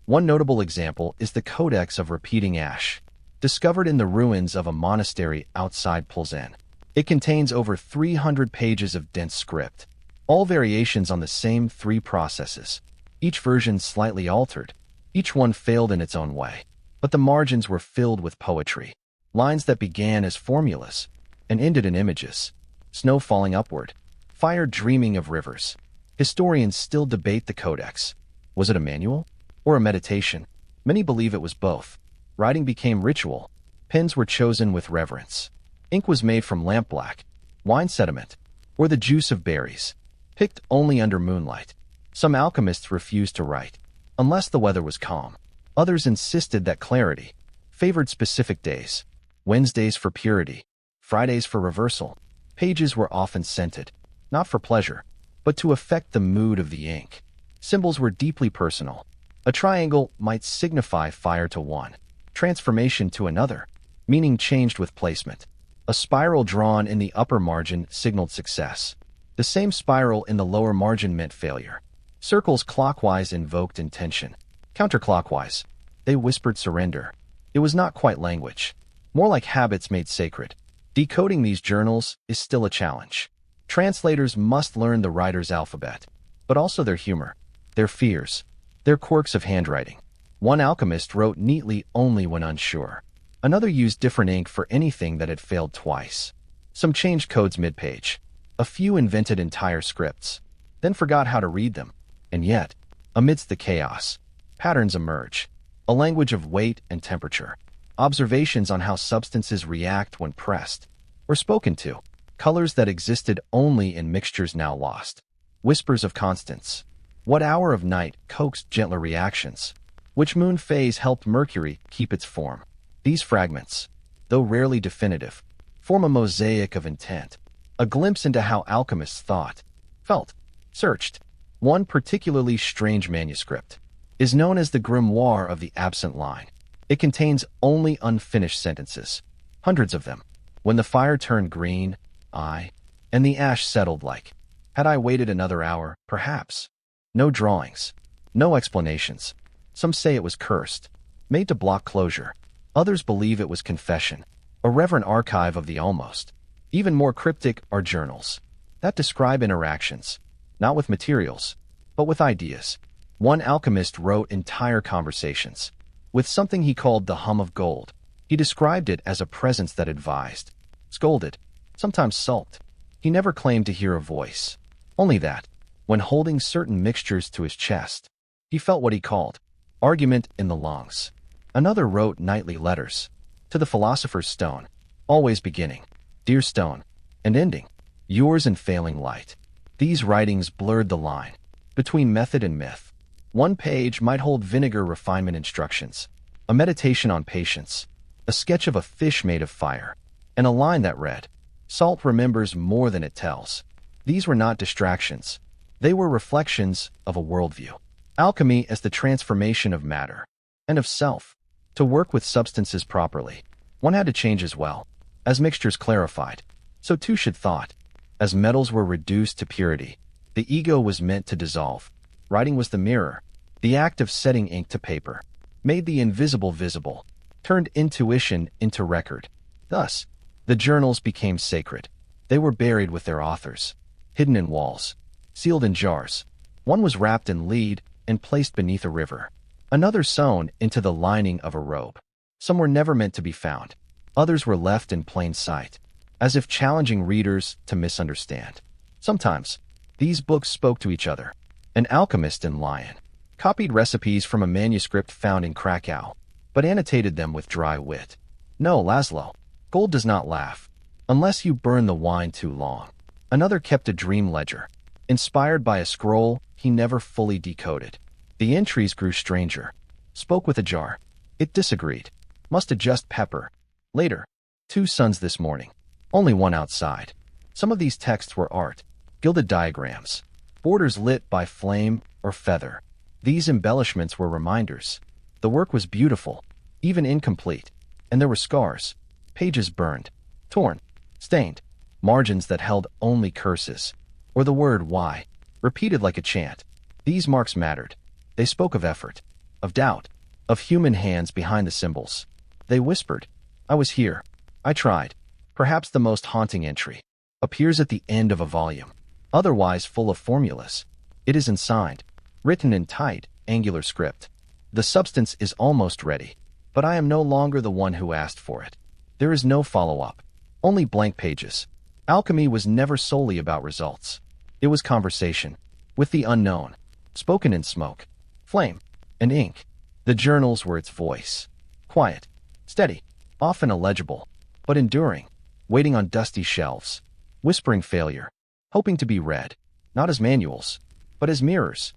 One notable example is the Codex of Repeating Ash, discovered in the ruins of a monastery outside Plzen. It contains over 300 pages of dense script, all variations on the same 3 processes, each version slightly altered. Each one failed in its own way, but the margins were filled with poetry, lines that began as formulas and ended in images, snow falling upward, fire dreaming of rivers. Historians still debate the Codex. Was it a manual or a meditation? Many believe it was both. Writing became ritual. Pens were chosen with reverence. Ink was made from lampblack, wine sediment, or the juice of berries, picked only under moonlight. Some alchemists refused to write, unless the weather was calm. Others insisted that clarity favored specific days. Wednesdays for purity, Fridays for reversal. Pages were often scented, not for pleasure, but to affect the mood of the ink. Symbols were deeply personal. A triangle might signify fire to one, transformation to another, meaning changed with placement. A spiral drawn in the upper margin signaled success. The same spiral in the lower margin meant failure. Circles clockwise invoked intention. Counterclockwise, they whispered surrender. It was not quite language, more like habits made sacred. Decoding these journals is still a challenge. Translators must learn the writer's alphabet, but also their humor, their fears, their quirks of handwriting. One alchemist wrote neatly only when unsure. Another used different ink for anything that had failed twice. Some changed codes mid-page. A few invented entire scripts, then forgot how to read them. And yet, amidst the chaos, patterns emerge. A language of weight and temperature. Observations on how substances react when pressed or spoken to. Colors that existed only in mixtures now lost. Whispers of constants. What hour of night coaxed gentler reactions? Which moon phase helped Mercury keep its form? These fragments, though rarely definitive, form a mosaic of intent, a glimpse into how alchemists thought, felt, searched. One particularly strange manuscript is known as the Grimoire of the Absent Line. It contains only unfinished sentences, hundreds of them. When the fire turned green, and the ash settled like, had I waited another hour, perhaps. No drawings, no explanations. Some say it was cursed, made to block closure. Others believe it was confession, a reverent archive of the almost. Even more cryptic are journals that describe interactions, not with materials, but with ideas. One alchemist wrote entire conversations with something he called the hum of gold. He described it as a presence that advised, scolded, sometimes sulked. He never claimed to hear a voice, only that, when holding certain mixtures to his chest, he felt what he called argument in the lungs. Another wrote nightly letters to the philosopher's stone, always beginning, "Dear stone," and ending, "Yours in failing light." These writings blurred the line between method and myth. One page might hold vinegar refinement instructions, a meditation on patience, a sketch of a fish made of fire, and a line that read, "Salt remembers more than it tells." These were not distractions. They were reflections of a worldview. Alchemy as the transformation of matter and of self. To work with substances properly, one had to change as well. As mixtures clarified, so too should thought. As metals were reduced to purity, the ego was meant to dissolve. Writing was the mirror. The act of setting ink to paper made the invisible visible, turned intuition into record. Thus, the journals became sacred. They were buried with their authors, hidden in walls, sealed in jars. One was wrapped in lead and placed beneath a river. Another sewn into the lining of a robe. Some were never meant to be found. Others were left in plain sight, as if challenging readers to misunderstand. Sometimes, these books spoke to each other. An alchemist in Lyon copied recipes from a manuscript found in Krakow, but annotated them with dry wit. "No, Laszlo, gold does not laugh, unless you burn the wine too long." Another kept a dream ledger, inspired by a scroll he never fully decoded. The entries grew stranger. Spoke with a jar. It disagreed. Must adjust pepper. Later, 2 suns this morning. Only one outside. Some of these texts were art. Gilded diagrams. Borders lit by flame or feather. These embellishments were reminders. The work was beautiful, even incomplete. And there were scars. Pages burned. Torn. Stained. Margins that held only curses. Or the word why, repeated like a chant. These marks mattered. They spoke of effort, of doubt, of human hands behind the symbols. They whispered, "I was here. I tried." Perhaps the most haunting entry appears at the end of a volume, otherwise full of formulas. It is unsigned, written in tight, angular script. The substance is almost ready, but I am no longer the one who asked for it. There is no follow-up, only blank pages. Alchemy was never solely about results. It was conversation with the unknown, spoken in smoke, flame, and ink. The journals were its voice. Quiet, steady, often illegible, but enduring, waiting on dusty shelves, whispering failure, hoping to be read, not as manuals, but as mirrors.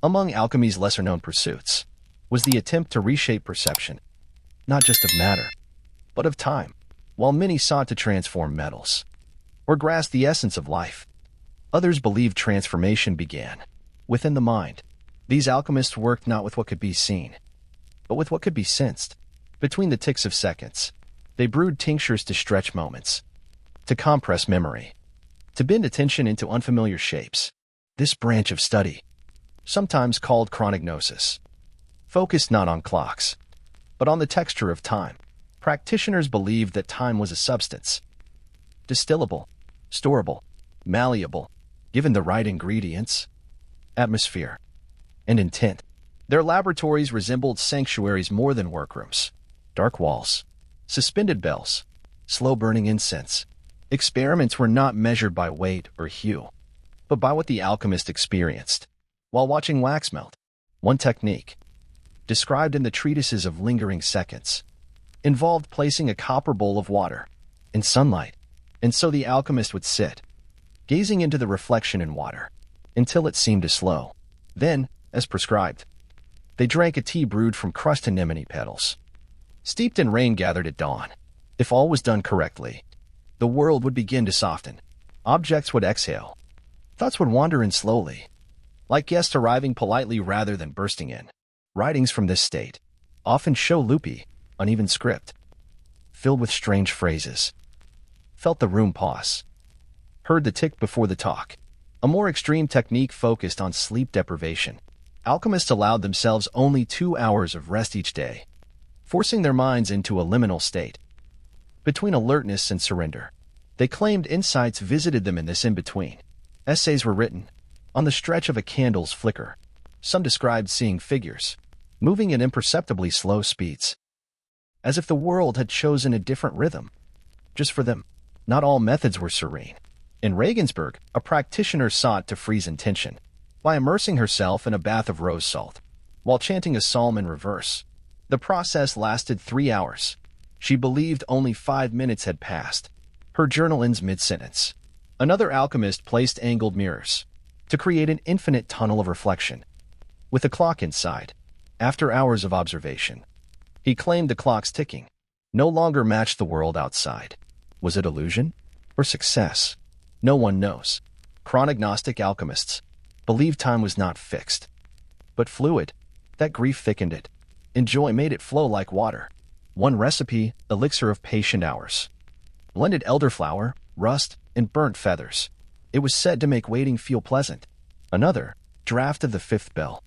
Among alchemy's lesser-known pursuits was the attempt to reshape perception, not just of matter, but of time. While many sought to transform metals, or grasp the essence of life, others believed transformation began within the mind. These alchemists worked not with what could be seen, but with what could be sensed. Between the ticks of seconds, they brewed tinctures to stretch moments, to compress memory, to bend attention into unfamiliar shapes. This branch of study, sometimes called chronognosis, focused not on clocks, but on the texture of time. Practitioners believed that time was a substance, distillable, storable, malleable, given the right ingredients, atmosphere, and intent. Their laboratories resembled sanctuaries more than workrooms. Dark walls, suspended bells, slow-burning incense. Experiments were not measured by weight or hue, but by what the alchemist experienced while watching wax melt. One technique, described in the treatises of lingering seconds, involved placing a copper bowl of water in sunlight, and so the alchemist would sit, gazing into the reflection in water, until it seemed to slow. Then, as prescribed, they drank a tea brewed from crushed anemone petals, steeped in rain gathered at dawn. If all was done correctly, the world would begin to soften. Objects would exhale. Thoughts would wander in slowly, like guests arriving politely rather than bursting in. Writings from this state often show loopy, uneven script, filled with strange phrases. Felt the room pause. Heard the tick before the talk. A more extreme technique focused on sleep deprivation. Alchemists allowed themselves only 2 hours of rest each day, forcing their minds into a liminal state, between alertness and surrender. They claimed insights visited them in this in-between. Essays were written on the stretch of a candle's flicker, Some described seeing figures, moving at imperceptibly slow speeds, as if the world had chosen a different rhythm, just for them. Not all methods were serene. In Regensburg, a practitioner sought to freeze intention by immersing herself in a bath of rose salt, while chanting a psalm in reverse. The process lasted 3 hours. She believed only 5 minutes had passed. Her journal ends mid-sentence. Another alchemist placed angled mirrors to create an infinite tunnel of reflection, with a clock inside. After hours of observation, he claimed the clock's ticking no longer matched the world outside. Was it illusion or success? No one knows. Chronognostic alchemists believed time was not fixed, but fluid. That grief thickened it, and joy made it flow like water. One recipe, elixir of patient hours, blended elderflower, rust, and burnt feathers. It was said to make waiting feel pleasant. Another, draft of the fifth bell,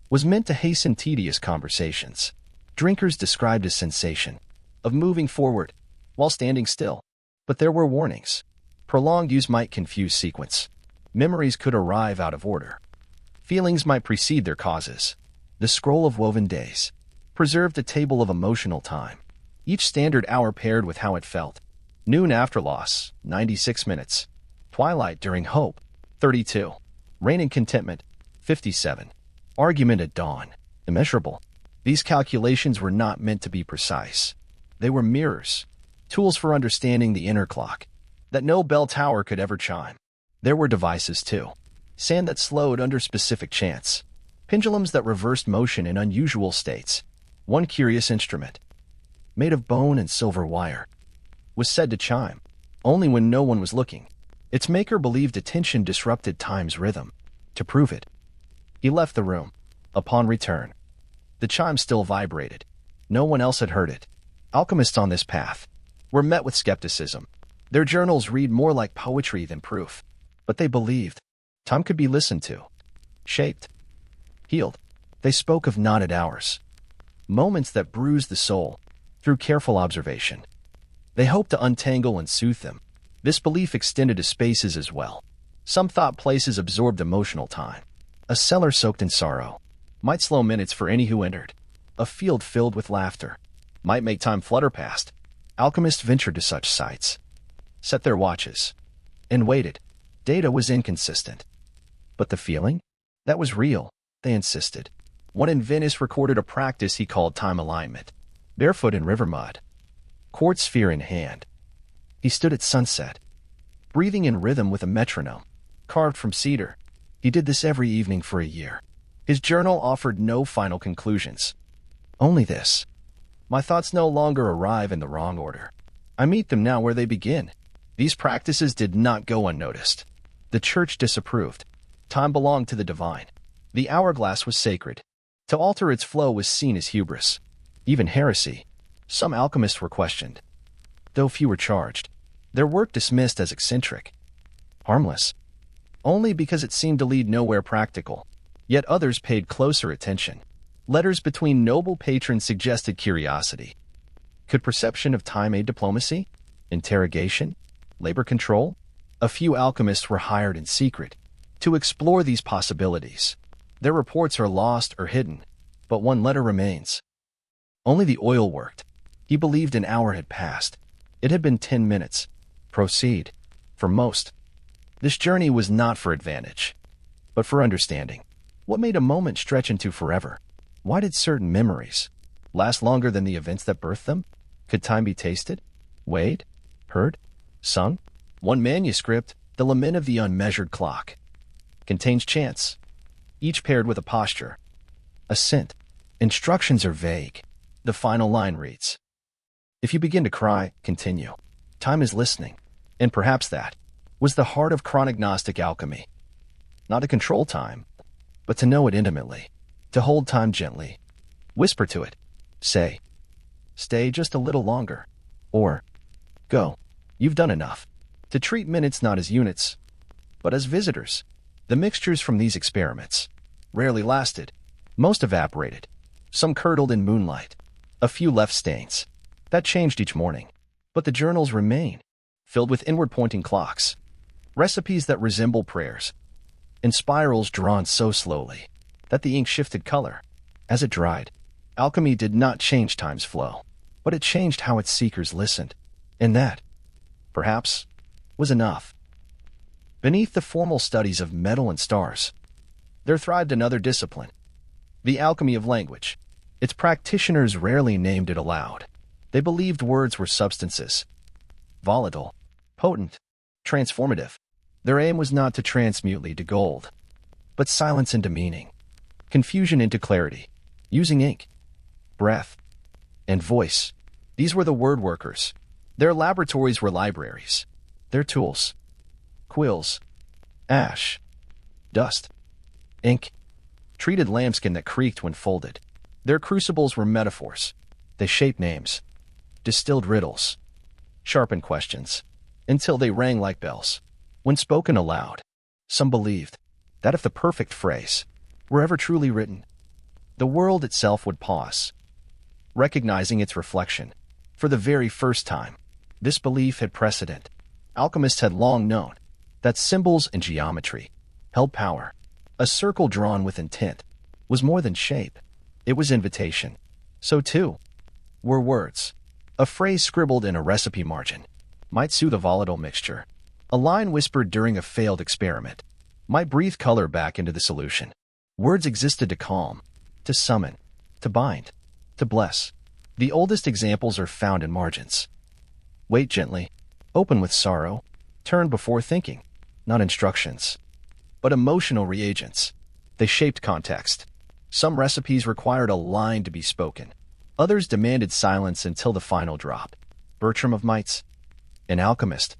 was meant to hasten tedious conversations. Drinkers described a sensation of moving forward while standing still. But there were warnings. Prolonged use might confuse sequence. Memories could arrive out of order. Feelings might precede their causes. The scroll of woven days preserved a table of emotional time, each standard hour paired with how it felt. Noon after loss, 96 minutes. Twilight during hope, 32. Rain and contentment, 57. Argument at dawn, immeasurable. These calculations were not meant to be precise. They were mirrors, tools for understanding the inner clock that no bell tower could ever chime. There were devices too. Sand that slowed under specific chance. Pendulums that reversed motion in unusual states. One curious instrument, made of bone and silver wire, was said to chime only when no one was looking. Its maker believed attention disrupted time's rhythm. To prove it, he left the room. Upon return, the chime still vibrated. No one else had heard it. Alchemists on this path were met with skepticism. Their journals read more like poetry than proof. But they believed time could be listened to, shaped, healed. They spoke of knotted hours, moments that bruised the soul through careful observation. They hoped to untangle and soothe them. This belief extended to spaces as well. Some thought places absorbed emotional time. A cellar soaked in sorrow might slow minutes for any who entered. A field filled with laughter might make time flutter past. Alchemists ventured to such sites, set their watches, and waited. Data was inconsistent. But the feeling? That was real, they insisted. One in Venice recorded a practice he called time alignment. Barefoot in river mud, quartz sphere in hand, he stood at sunset, breathing in rhythm with a metronome, carved from cedar. He did this every evening for a year. His journal offered no final conclusions. Only this: my thoughts no longer arrive in the wrong order. I meet them now where they begin. These practices did not go unnoticed. The church disapproved. Time belonged to the divine. The hourglass was sacred. To alter its flow was seen as hubris, even heresy. Some alchemists were questioned, though few were charged. Their work dismissed as eccentric, harmless, only because it seemed to lead nowhere practical. Yet others paid closer attention. Letters between noble patrons suggested curiosity. Could perception of time aid diplomacy? Interrogation? Labor control? A few alchemists were hired in secret to explore these possibilities. Their reports are lost or hidden, but one letter remains. Only the oil worked. He believed an hour had passed. It had been 10 minutes. Proceed. For most, this journey was not for advantage, but for understanding. What made a moment stretch into forever? Why did certain memories last longer than the events that birthed them? Could time be tasted, weighed, heard, sung? One manuscript, The Lament of the Unmeasured Clock, contains chants, each paired with a posture, a scent. Instructions are vague. The final line reads, "If you begin to cry, continue. Time is listening." And perhaps that was the heart of chronognostic alchemy. Not to control time, but to know it intimately, to hold time gently, whisper to it, say, "Stay just a little longer," or "Go, you've done enough." To treat minutes not as units, but as visitors. The mixtures from these experiments rarely lasted. Most evaporated. Some curdled in moonlight. A few left stains. That changed each morning. But the journals remain, filled with inward-pointing clocks, recipes that resemble prayers, and spirals drawn so slowly that the ink shifted color as it dried. Alchemy did not change time's flow, but it changed how its seekers listened. And that, perhaps, was enough. Beneath the formal studies of metal and stars, there thrived another discipline, the alchemy of language. Its practitioners rarely named it aloud. They believed words were substances, volatile, potent, transformative. Their aim was not to transmute lead to gold, but silence into meaning, confusion into clarity, using ink, breath, and voice. These were the word workers. Their laboratories were libraries. Their tools, quills, ash, dust, ink, treated lambskin that creaked when folded. Their crucibles were metaphors. They shaped names, distilled riddles, sharpened questions, until they rang like bells. When spoken aloud, some believed that if the perfect phrase were ever truly written, the world itself would pause, recognizing its reflection. For the very first time, this belief had precedent. Alchemists had long known that symbols and geometry held power. A circle drawn with intent was more than shape. It was invitation. So too were words. A phrase scribbled in a recipe margin might soothe a volatile mixture. A line whispered during a failed experiment might breathe color back into the solution. Words existed to calm, to summon, to bind, to bless. The oldest examples are found in margins. Wait gently, open with sorrow, turn before thinking, not instructions, but emotional reagents. They shaped context. Some recipes required a line to be spoken. Others demanded silence until the final drop. Bertram of Mainz, an alchemist,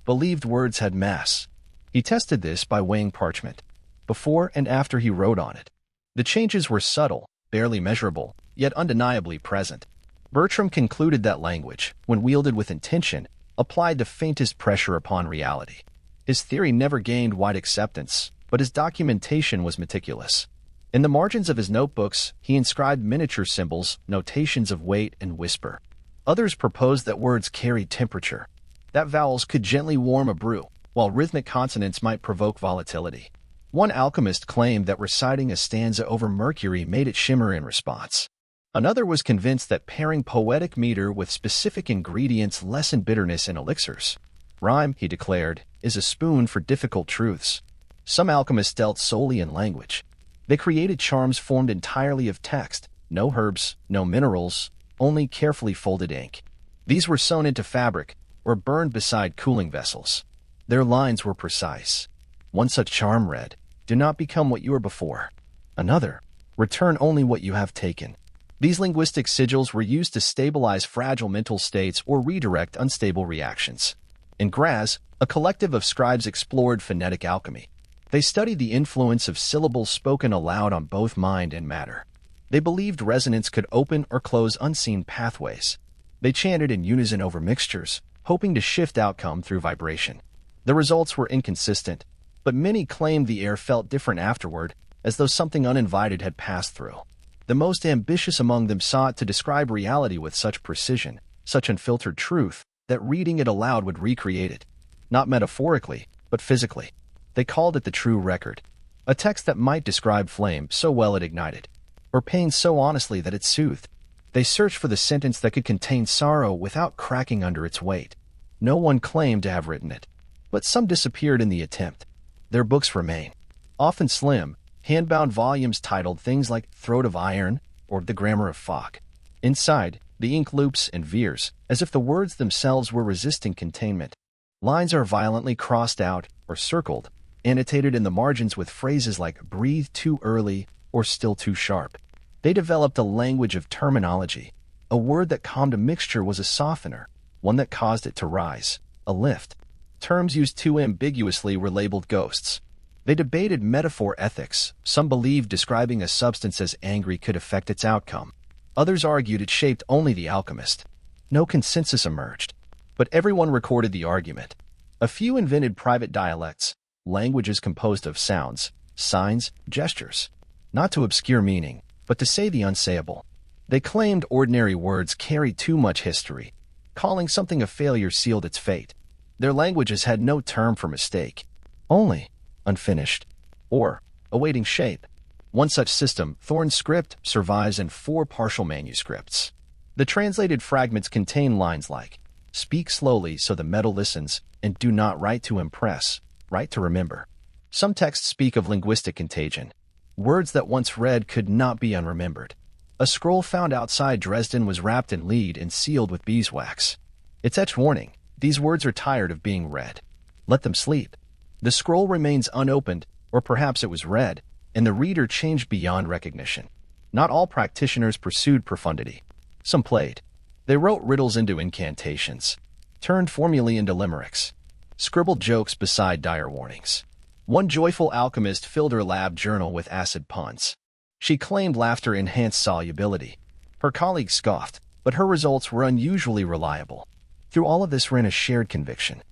believed words had mass. He tested this by weighing parchment, before and after he wrote on it. The changes were subtle, barely measurable, yet undeniably present. Bertram concluded that language, when wielded with intention, applied the faintest pressure upon reality. His theory never gained wide acceptance, but his documentation was meticulous. In the margins of his notebooks, he inscribed miniature symbols, notations of weight and whisper. Others proposed that words carried temperature, that vowels could gently warm a brew, while rhythmic consonants might provoke volatility. One alchemist claimed that reciting a stanza over mercury made it shimmer in response. Another was convinced that pairing poetic meter with specific ingredients lessened bitterness in elixirs. Rhyme, he declared, is a spoon for difficult truths. Some alchemists dealt solely in language. They created charms formed entirely of text, no herbs, no minerals, only carefully folded ink. These were sewn into fabric or burned beside cooling vessels. Their lines were precise. One such charm read, "Do not become what you were before." Another, "Return only what you have taken." These linguistic sigils were used to stabilize fragile mental states or redirect unstable reactions. In Graz, a collective of scribes explored phonetic alchemy. They studied the influence of syllables spoken aloud on both mind and matter. They believed resonance could open or close unseen pathways. They chanted in unison over mixtures, hoping to shift outcome through vibration. The results were inconsistent, but many claimed the air felt different afterward, as though something uninvited had passed through. The most ambitious among them sought to describe reality with such precision, such unfiltered truth, that reading it aloud would recreate it, not metaphorically, but physically. They called it the true record, a text that might describe flame so well it ignited, or pain so honestly that it soothed. They searched for the sentence that could contain sorrow without cracking under its weight. No one claimed to have written it, but some disappeared in the attempt. Their books remain, often slim, hand-bound volumes titled things like Throat of Iron or The Grammar of Fog. Inside, the ink loops and veers, as if the words themselves were resisting containment. Lines are violently crossed out or circled, annotated in the margins with phrases like "breathe too early" or "still too sharp." They developed a language of terminology. A word that calmed a mixture was a softener, one that caused it to rise, a lift. Terms used too ambiguously were labeled ghosts. They debated metaphor ethics. Some believed describing a substance as angry could affect its outcome. Others argued it shaped only the alchemist. No consensus emerged, but everyone recorded the argument. A few invented private dialects, languages composed of sounds, signs, gestures, not to obscure meaning, but to say the unsayable. They claimed ordinary words carried too much history. Calling something a failure sealed its fate. Their languages had no term for mistake, only unfinished or awaiting shape. One such system, Thorn's script, survives in 4 partial manuscripts. The translated fragments contain lines like, "Speak slowly so the metal listens, and do not write to impress, write to remember." Some texts speak of linguistic contagion. Words that once read could not be unremembered. A scroll found outside Dresden was wrapped in lead and sealed with beeswax. Its etched warning, "These words are tired of being read. Let them sleep." The scroll remains unopened, or perhaps it was read, and the reader changed beyond recognition. Not all practitioners pursued profundity. Some played. They wrote riddles into incantations, turned formulae into limericks, scribbled jokes beside dire warnings. One joyful alchemist filled her lab journal with acid puns. She claimed laughter enhanced solubility. Her colleagues scoffed, but her results were unusually reliable. Through all of this ran a shared conviction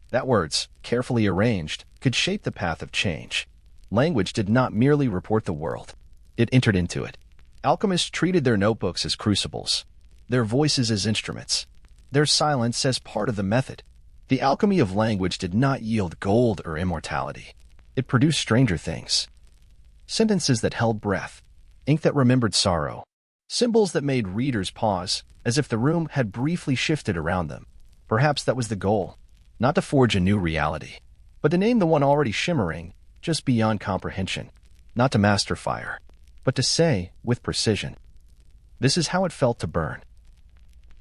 that words, carefully arranged, could shape the path of change. Language did not merely report the world. It entered into it. Alchemists treated their notebooks as crucibles, their voices as instruments, their silence as part of the method. The alchemy of language did not yield gold or immortality. It produced stranger things. Sentences that held breath, ink that remembered sorrow, symbols that made readers pause, as if the room had briefly shifted around them. Perhaps that was the goal, not to forge a new reality, but to name the one already shimmering, just beyond comprehension. Not to master fire, but to say, with precision, "This is how it felt to burn."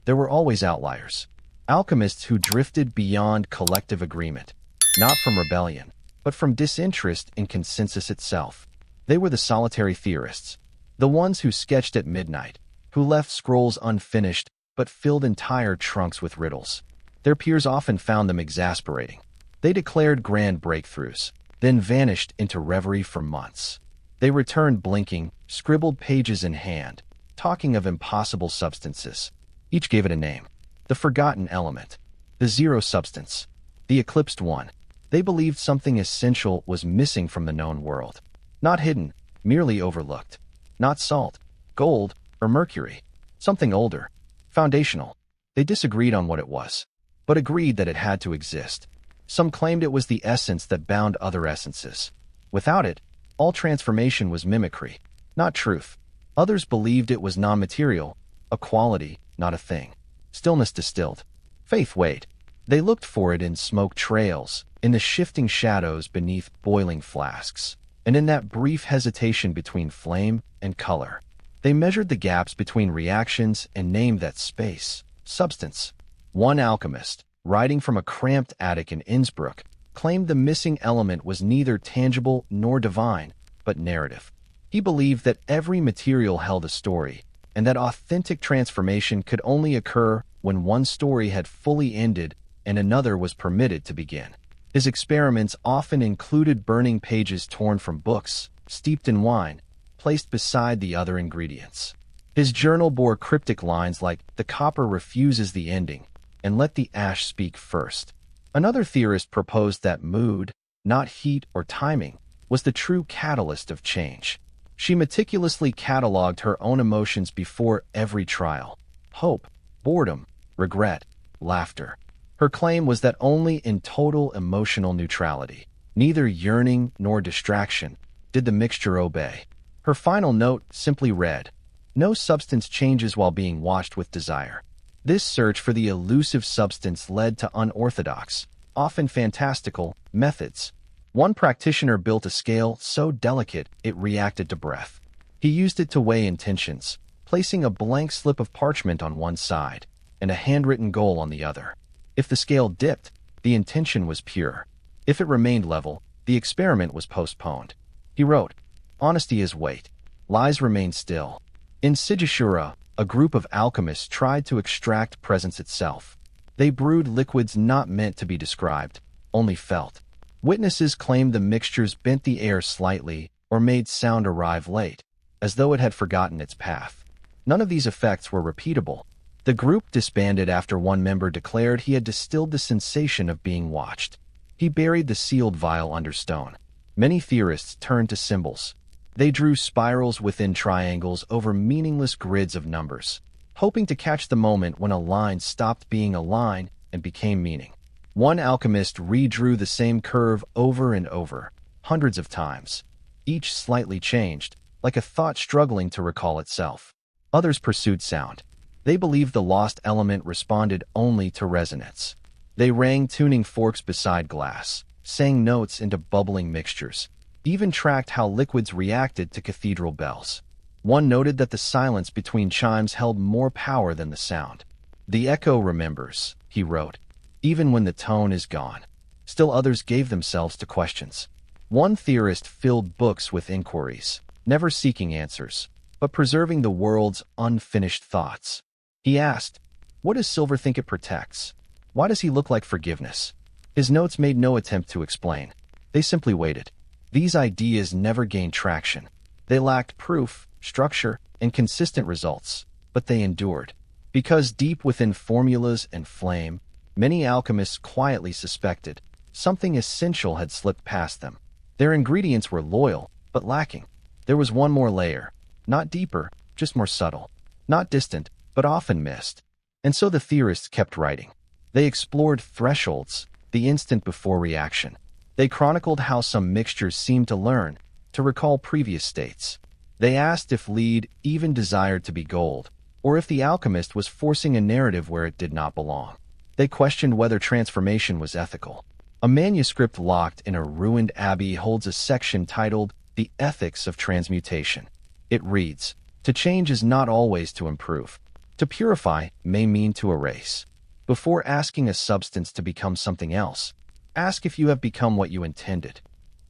There were always outliers. Alchemists who drifted beyond collective agreement, not from rebellion, but from disinterest in consensus itself. They were the solitary theorists, the ones who sketched at midnight, who left scrolls unfinished but filled entire trunks with riddles. Their peers often found them exasperating. They declared grand breakthroughs, then vanished into reverie for months. They returned blinking, scribbled pages in hand, talking of impossible substances. Each gave it a name. The forgotten element, the zero substance, the eclipsed one. They believed something essential was missing from the known world. Not hidden, merely overlooked. Not salt, gold, or mercury. Something older, foundational. They disagreed on what it was, but agreed that it had to exist. Some claimed it was the essence that bound other essences. Without it, all transformation was mimicry, not truth. Others believed it was non-material, a quality, not a thing. Stillness distilled. Faith weighed. They looked for it in smoke trails, in the shifting shadows beneath boiling flasks, and in that brief hesitation between flame and color. They measured the gaps between reactions and named that space substance. One alchemist, writing from a cramped attic in Innsbruck, claimed the missing element was neither tangible nor divine, but narrative. He believed that every material held a story, and that authentic transformation could only occur when one story had fully ended and another was permitted to begin. His experiments often included burning pages torn from books, steeped in wine, placed beside the other ingredients. His journal bore cryptic lines like, "The copper refuses the ending, and let the ash speak first." Another theorist proposed that mood, not heat or timing, was the true catalyst of change. She meticulously cataloged her own emotions before every trial: hope, boredom, regret, laughter. Her claim was that only in total emotional neutrality, neither yearning nor distraction, did the mixture obey. Her final note simply read, "No substance changes while being watched with desire." This search for the elusive substance led to unorthodox, often fantastical, methods. One practitioner built a scale so delicate it reacted to breath. He used it to weigh intentions, placing a blank slip of parchment on one side and a handwritten goal on the other. If the scale dipped, the intention was pure. If it remained level, the experiment was postponed. He wrote, "Honesty is weight. Lies remain still." In Sigishura, a group of alchemists tried to extract presence itself. They brewed liquids not meant to be described, only felt. Witnesses claimed the mixtures bent the air slightly or made sound arrive late, as though it had forgotten its path. None of these effects were repeatable. The group disbanded after one member declared he had distilled the sensation of being watched. He buried the sealed vial under stone. Many theorists turned to symbols. They drew spirals within triangles over meaningless grids of numbers, hoping to catch the moment when a line stopped being a line and became meaning. One alchemist redrew the same curve over and over, hundreds of times. Each slightly changed, like a thought struggling to recall itself. Others pursued sound. They believed the lost element responded only to resonance. They rang tuning forks beside glass, sang notes into bubbling mixtures, even tracked how liquids reacted to cathedral bells. One noted that the silence between chimes held more power than the sound. The echo remembers, he wrote, even when the tone is gone. Still others gave themselves to questions. One theorist filled books with inquiries, never seeking answers, but preserving the world's unfinished thoughts. He asked, "What does silver think it protects? Why does he look like forgiveness?" His notes made no attempt to explain. They simply waited. These ideas never gained traction. They lacked proof, structure, and consistent results, but they endured. Because deep within formulas and flame, many alchemists quietly suspected something essential had slipped past them. Their ingredients were loyal, but lacking. There was one more layer, not deeper, just more subtle, not distant, but often missed. And so the theorists kept writing. They explored thresholds, the instant before reaction. They chronicled how some mixtures seemed to learn, to recall previous states. They asked if lead even desired to be gold, or if the alchemist was forcing a narrative where it did not belong. They questioned whether transformation was ethical. A manuscript locked in a ruined abbey holds a section titled The Ethics of Transmutation. It reads, "To change is not always to improve. To purify may mean to erase. Before asking a substance to become something else, ask if you have become what you intended."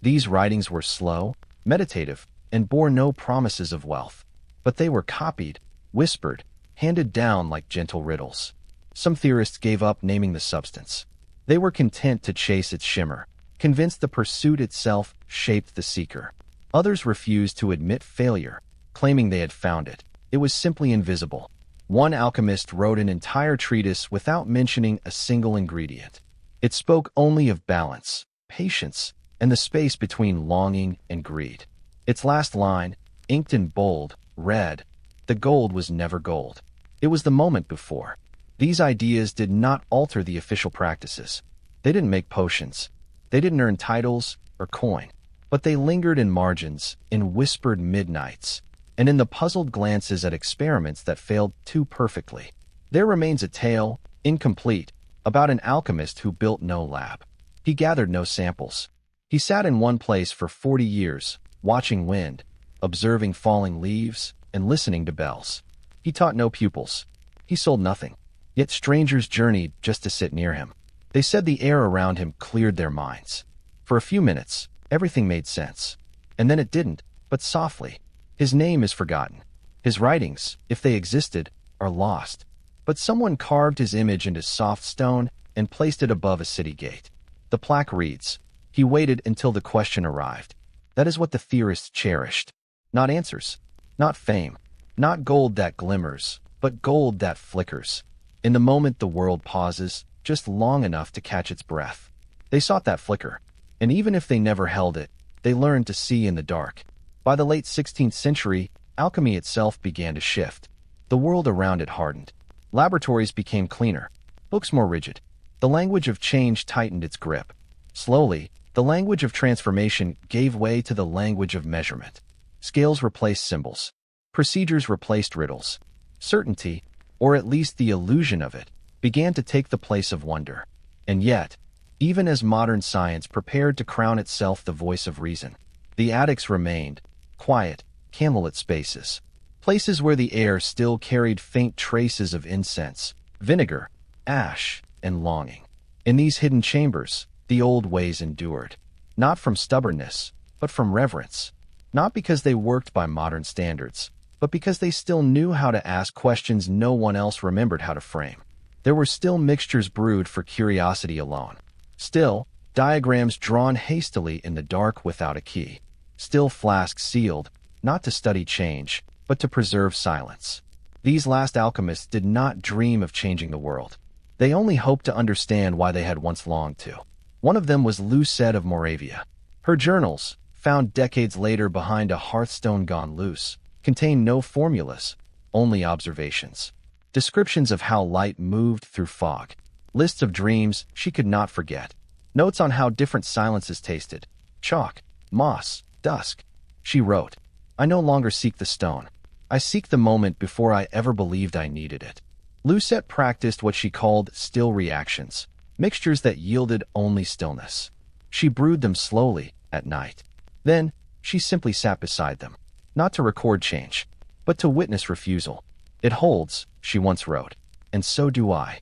These writings were slow, meditative, and bore no promises of wealth. But they were copied, whispered, handed down like gentle riddles. Some theorists gave up naming the substance. They were content to chase its shimmer, convinced the pursuit itself shaped the seeker. Others refused to admit failure, claiming they had found it. It was simply invisible. One alchemist wrote an entire treatise without mentioning a single ingredient. It spoke only of balance, patience, and the space between longing and greed. Its last line, inked in bold, read, "The gold was never gold. It was the moment before." These ideas did not alter the official practices. They didn't make potions. They didn't earn titles or coin. But they lingered in margins, in whispered midnights, and in the puzzled glances at experiments that failed too perfectly. There remains a tale, incomplete, about an alchemist who built no lab. He gathered no samples. He sat in one place for 40 years, watching wind, observing falling leaves, and listening to bells. He taught no pupils. He sold nothing. Yet strangers journeyed just to sit near him. They said the air around him cleared their minds. For a few minutes, everything made sense. And then it didn't, but softly. His name is forgotten. His writings, if they existed, are lost. But someone carved his image into soft stone and placed it above a city gate. The plaque reads, "He waited until the question arrived." That is what the theorists cherished. Not answers, not fame, not gold that glimmers, but gold that flickers. In the moment the world pauses, just long enough to catch its breath. They sought that flicker, and even if they never held it, they learned to see in the dark. By the late 16th century, alchemy itself began to shift. The world around it hardened. Laboratories became cleaner, books more rigid. The language of change tightened its grip. Slowly, the language of transformation gave way to the language of measurement. Scales replaced symbols. Procedures replaced riddles. Certainty, or at least the illusion of it, began to take the place of wonder. And yet, even as modern science prepared to crown itself the voice of reason, the attics remained, quiet, candlelit spaces, places where the air still carried faint traces of incense, vinegar, ash, and longing. In these hidden chambers, the old ways endured, not from stubbornness, but from reverence, not because they worked by modern standards, but because they still knew how to ask questions no one else remembered how to frame. There were still mixtures brewed for curiosity alone. Still, diagrams drawn hastily in the dark without a key. Still flasks sealed, not to study change, but to preserve silence. These last alchemists did not dream of changing the world. They only hoped to understand why they had once longed to. One of them was Lucette of Moravia. Her journals, found decades later behind a hearthstone gone loose, contained no formulas, only observations. Descriptions of how light moved through fog. Lists of dreams she could not forget. Notes on how different silences tasted. Chalk, moss, dusk. She wrote, I no longer seek the stone. I seek the moment before I ever believed I needed it. Lucette practiced what she called still reactions, mixtures that yielded only stillness. She brewed them slowly at night. Then, she simply sat beside them, not to record change, but to witness refusal. It holds, she once wrote, and so do I.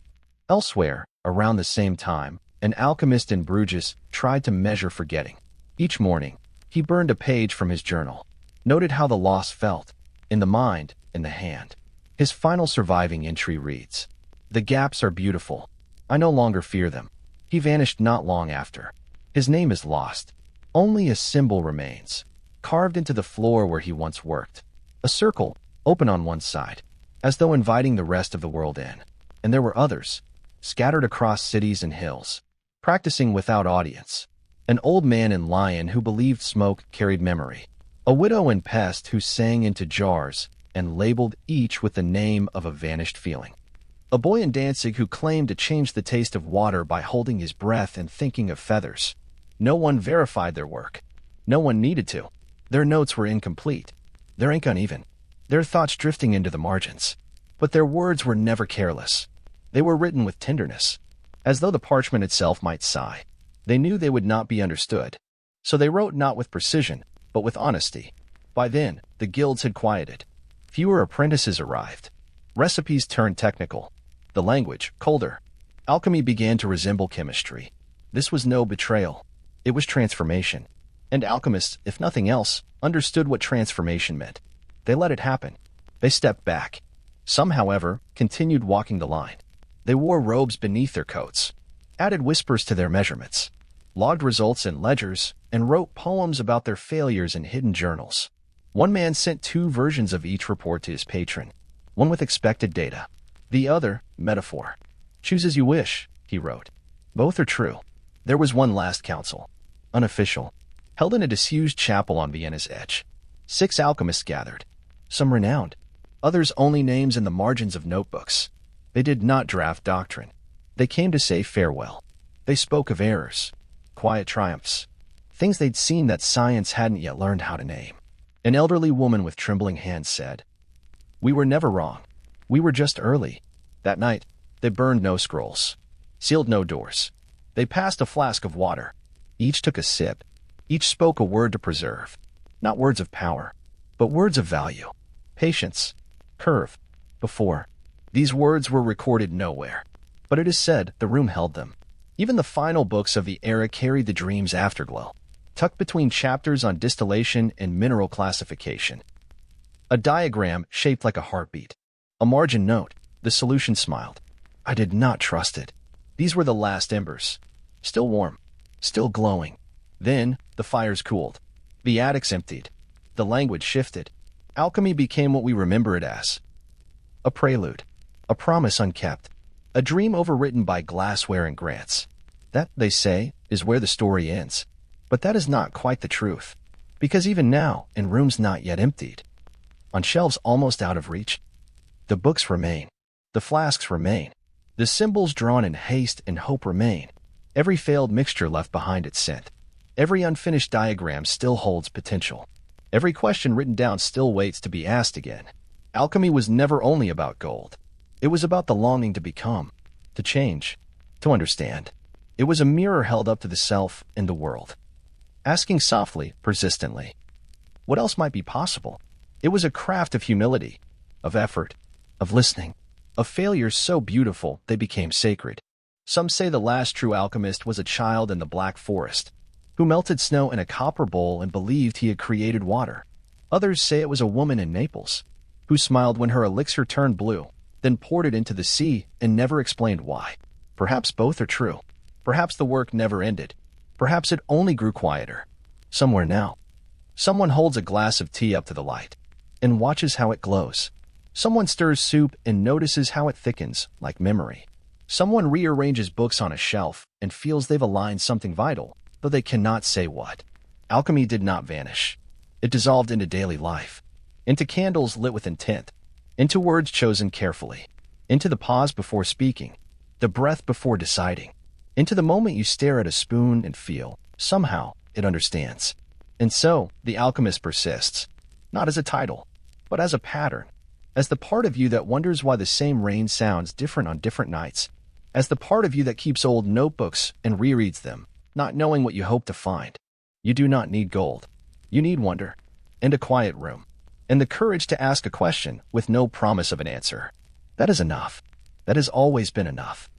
Elsewhere, around the same time, an alchemist in Bruges tried to measure forgetting. Each morning, he burned a page from his journal, noted how the loss felt, in the mind, in the hand. His final surviving entry reads, "The gaps are beautiful. I no longer fear them." He vanished not long after. His name is lost. Only a symbol remains, carved into the floor where he once worked. A circle, open on one side, as though inviting the rest of the world in. And there were others, scattered across cities and hills, practicing without audience. An old man in Lyon who believed smoke carried memory. A widow in Pest who sang into jars and labeled each with the name of a vanished feeling. A boy in Danzig who claimed to change the taste of water by holding his breath and thinking of feathers. No one verified their work. No one needed to. Their notes were incomplete, their ink uneven, their thoughts drifting into the margins. But their words were never careless. They were written with tenderness, as though the parchment itself might sigh. They knew they would not be understood, so they wrote not with precision, but with honesty. By then, the guilds had quieted. Fewer apprentices arrived. Recipes turned technical. The language, colder. Alchemy began to resemble chemistry. This was no betrayal. It was transformation. And alchemists, if nothing else, understood what transformation meant. They let it happen. They stepped back. Some, however, continued walking the line. They wore robes beneath their coats, added whispers to their measurements, logged results in ledgers, and wrote poems about their failures in hidden journals. One man sent 2 versions of each report to his patron, one with expected data, the other, metaphor. "Choose as you wish," he wrote. "Both are true." There was one last council, unofficial, held in a disused chapel on Vienna's edge. 6 alchemists gathered, some renowned, others only names in the margins of notebooks. They did not draft doctrine. They came to say farewell. They spoke of errors, quiet triumphs, things they'd seen that science hadn't yet learned how to name. An elderly woman with trembling hands said, "We were never wrong. We were just early." That night, they burned no scrolls, sealed no doors. They passed a flask of water. Each took a sip. Each spoke a word to preserve. Not words of power, but words of value. Patience. Curve. Before. These words were recorded nowhere, but it is said the room held them. Even the final books of the era carried the dream's afterglow, tucked between chapters on distillation and mineral classification. A diagram shaped like a heartbeat. A margin note. The solution smiled. I did not trust it. These were the last embers. Still warm. Still glowing. Then, the fires cooled. The attics emptied. The language shifted. Alchemy became what we remember it as. A prelude. A promise unkept. A dream overwritten by glassware and grants. That, they say, is where the story ends. But that is not quite the truth. Because even now, in rooms not yet emptied, on shelves almost out of reach, the books remain. The flasks remain. The symbols drawn in haste and hope remain. Every failed mixture left behind its scent. Every unfinished diagram still holds potential. Every question written down still waits to be asked again. Alchemy was never only about gold. It was about the longing to become, to change, to understand. It was a mirror held up to the self and the world, asking softly, persistently, what else might be possible? It was a craft of humility, of effort, of listening, of failures so beautiful they became sacred. Some say the last true alchemist was a child in the Black Forest, who melted snow in a copper bowl and believed he had created water. Others say it was a woman in Naples, who smiled when her elixir turned blue, then poured it into the sea and never explained why. Perhaps both are true. Perhaps the work never ended. Perhaps it only grew quieter. Somewhere now, someone holds a glass of tea up to the light and watches how it glows. Someone stirs soup and notices how it thickens, like memory. Someone rearranges books on a shelf and feels they've aligned something vital, though they cannot say what. Alchemy did not vanish. It dissolved into daily life, into candles lit with intent, into words chosen carefully, into the pause before speaking, the breath before deciding, into the moment you stare at a spoon and feel, somehow, it understands. And so, the alchemist persists. not as a title, but as a pattern, as the part of you that wonders why the same rain sounds different on different nights, as the part of you that keeps old notebooks and rereads them, not knowing what you hope to find. You do not need gold. You need wonder, and a quiet room, and the courage to ask a question with no promise of an answer. That is enough. That has always been enough.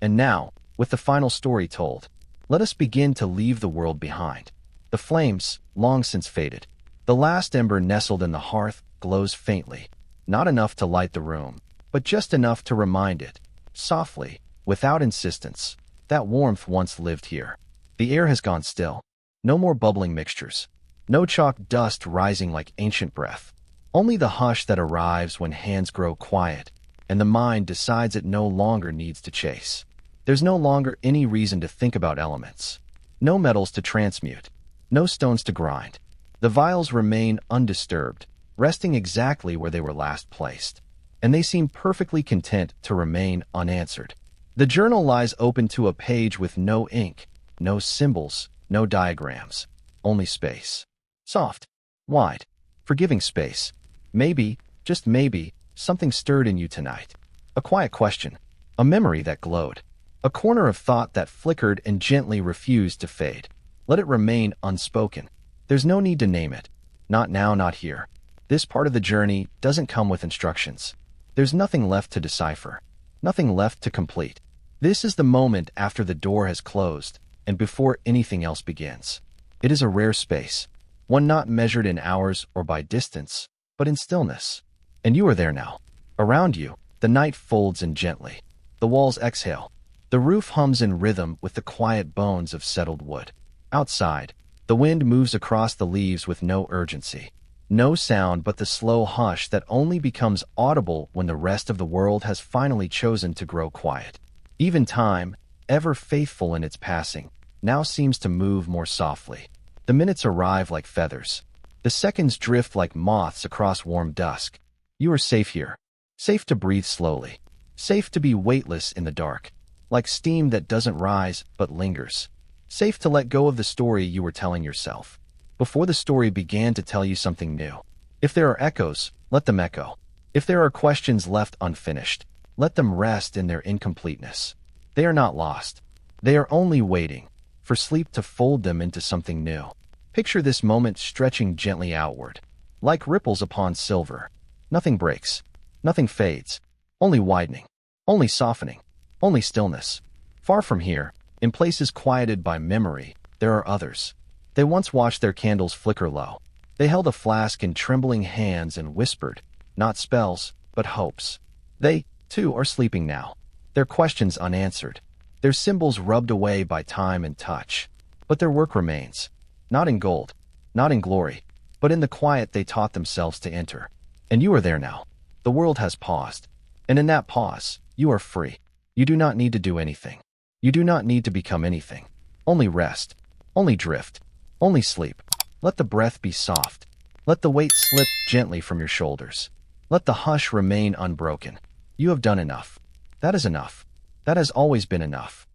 And now, with the final story told, let us begin to leave the world behind. The flames, long since faded. The last ember nestled in the hearth glows faintly, not enough to light the room, but just enough to remind it, softly, without insistence, that warmth once lived here. The air has gone still. No more bubbling mixtures. No chalk dust rising like ancient breath. Only the hush that arrives when hands grow quiet, and the mind decides it no longer needs to chase. There's no longer any reason to think about elements. No metals to transmute. No stones to grind. The vials remain undisturbed, resting exactly where they were last placed. And they seem perfectly content to remain unanswered. The journal lies open to a page with no ink, no symbols, no diagrams, only space. Soft, wide, forgiving space. Maybe, just maybe, something stirred in you tonight. A quiet question, a memory that glowed, a corner of thought that flickered and gently refused to fade. Let it remain unspoken. There's no need to name it. Not now, not here. This part of the journey doesn't come with instructions. There's nothing left to decipher, nothing left to complete. This is the moment after the door has closed and before anything else begins. It is a rare space, one not measured in hours or by distance, but in stillness. And you are there now. Around you, the night folds in gently. The walls exhale. The roof hums in rhythm with the quiet bones of settled wood. Outside, the wind moves across the leaves with no urgency. No sound but the slow hush that only becomes audible when the rest of the world has finally chosen to grow quiet. Even time, ever faithful in its passing, now seems to move more softly. The minutes arrive like feathers. The seconds drift like moths across warm dusk. You are safe here. Safe to breathe slowly. Safe to be weightless in the dark. Like steam that doesn't rise but lingers. Safe to let go of the story you were telling yourself, before the story began to tell you something new. If there are echoes, let them echo. If there are questions left unfinished, let them rest in their incompleteness. They are not lost. They are only waiting for sleep to fold them into something new. Picture this moment stretching gently outward, like ripples upon silver. Nothing breaks. Nothing fades. Only widening. Only softening. Only stillness. Far from here, in places quieted by memory, there are others. They once watched their candles flicker low. They held a flask in trembling hands and whispered, not spells, but hopes. They, too, are sleeping now. Their questions unanswered. Their symbols rubbed away by time and touch. But their work remains. Not in gold, not in glory, but in the quiet they taught themselves to enter. And you are there now. The world has paused. And in that pause, you are free. You do not need to do anything. You do not need to become anything. Only rest. Only drift. Only sleep. Let the breath be soft. Let the weight slip gently from your shoulders. Let the hush remain unbroken. You have done enough. That is enough. That has always been enough.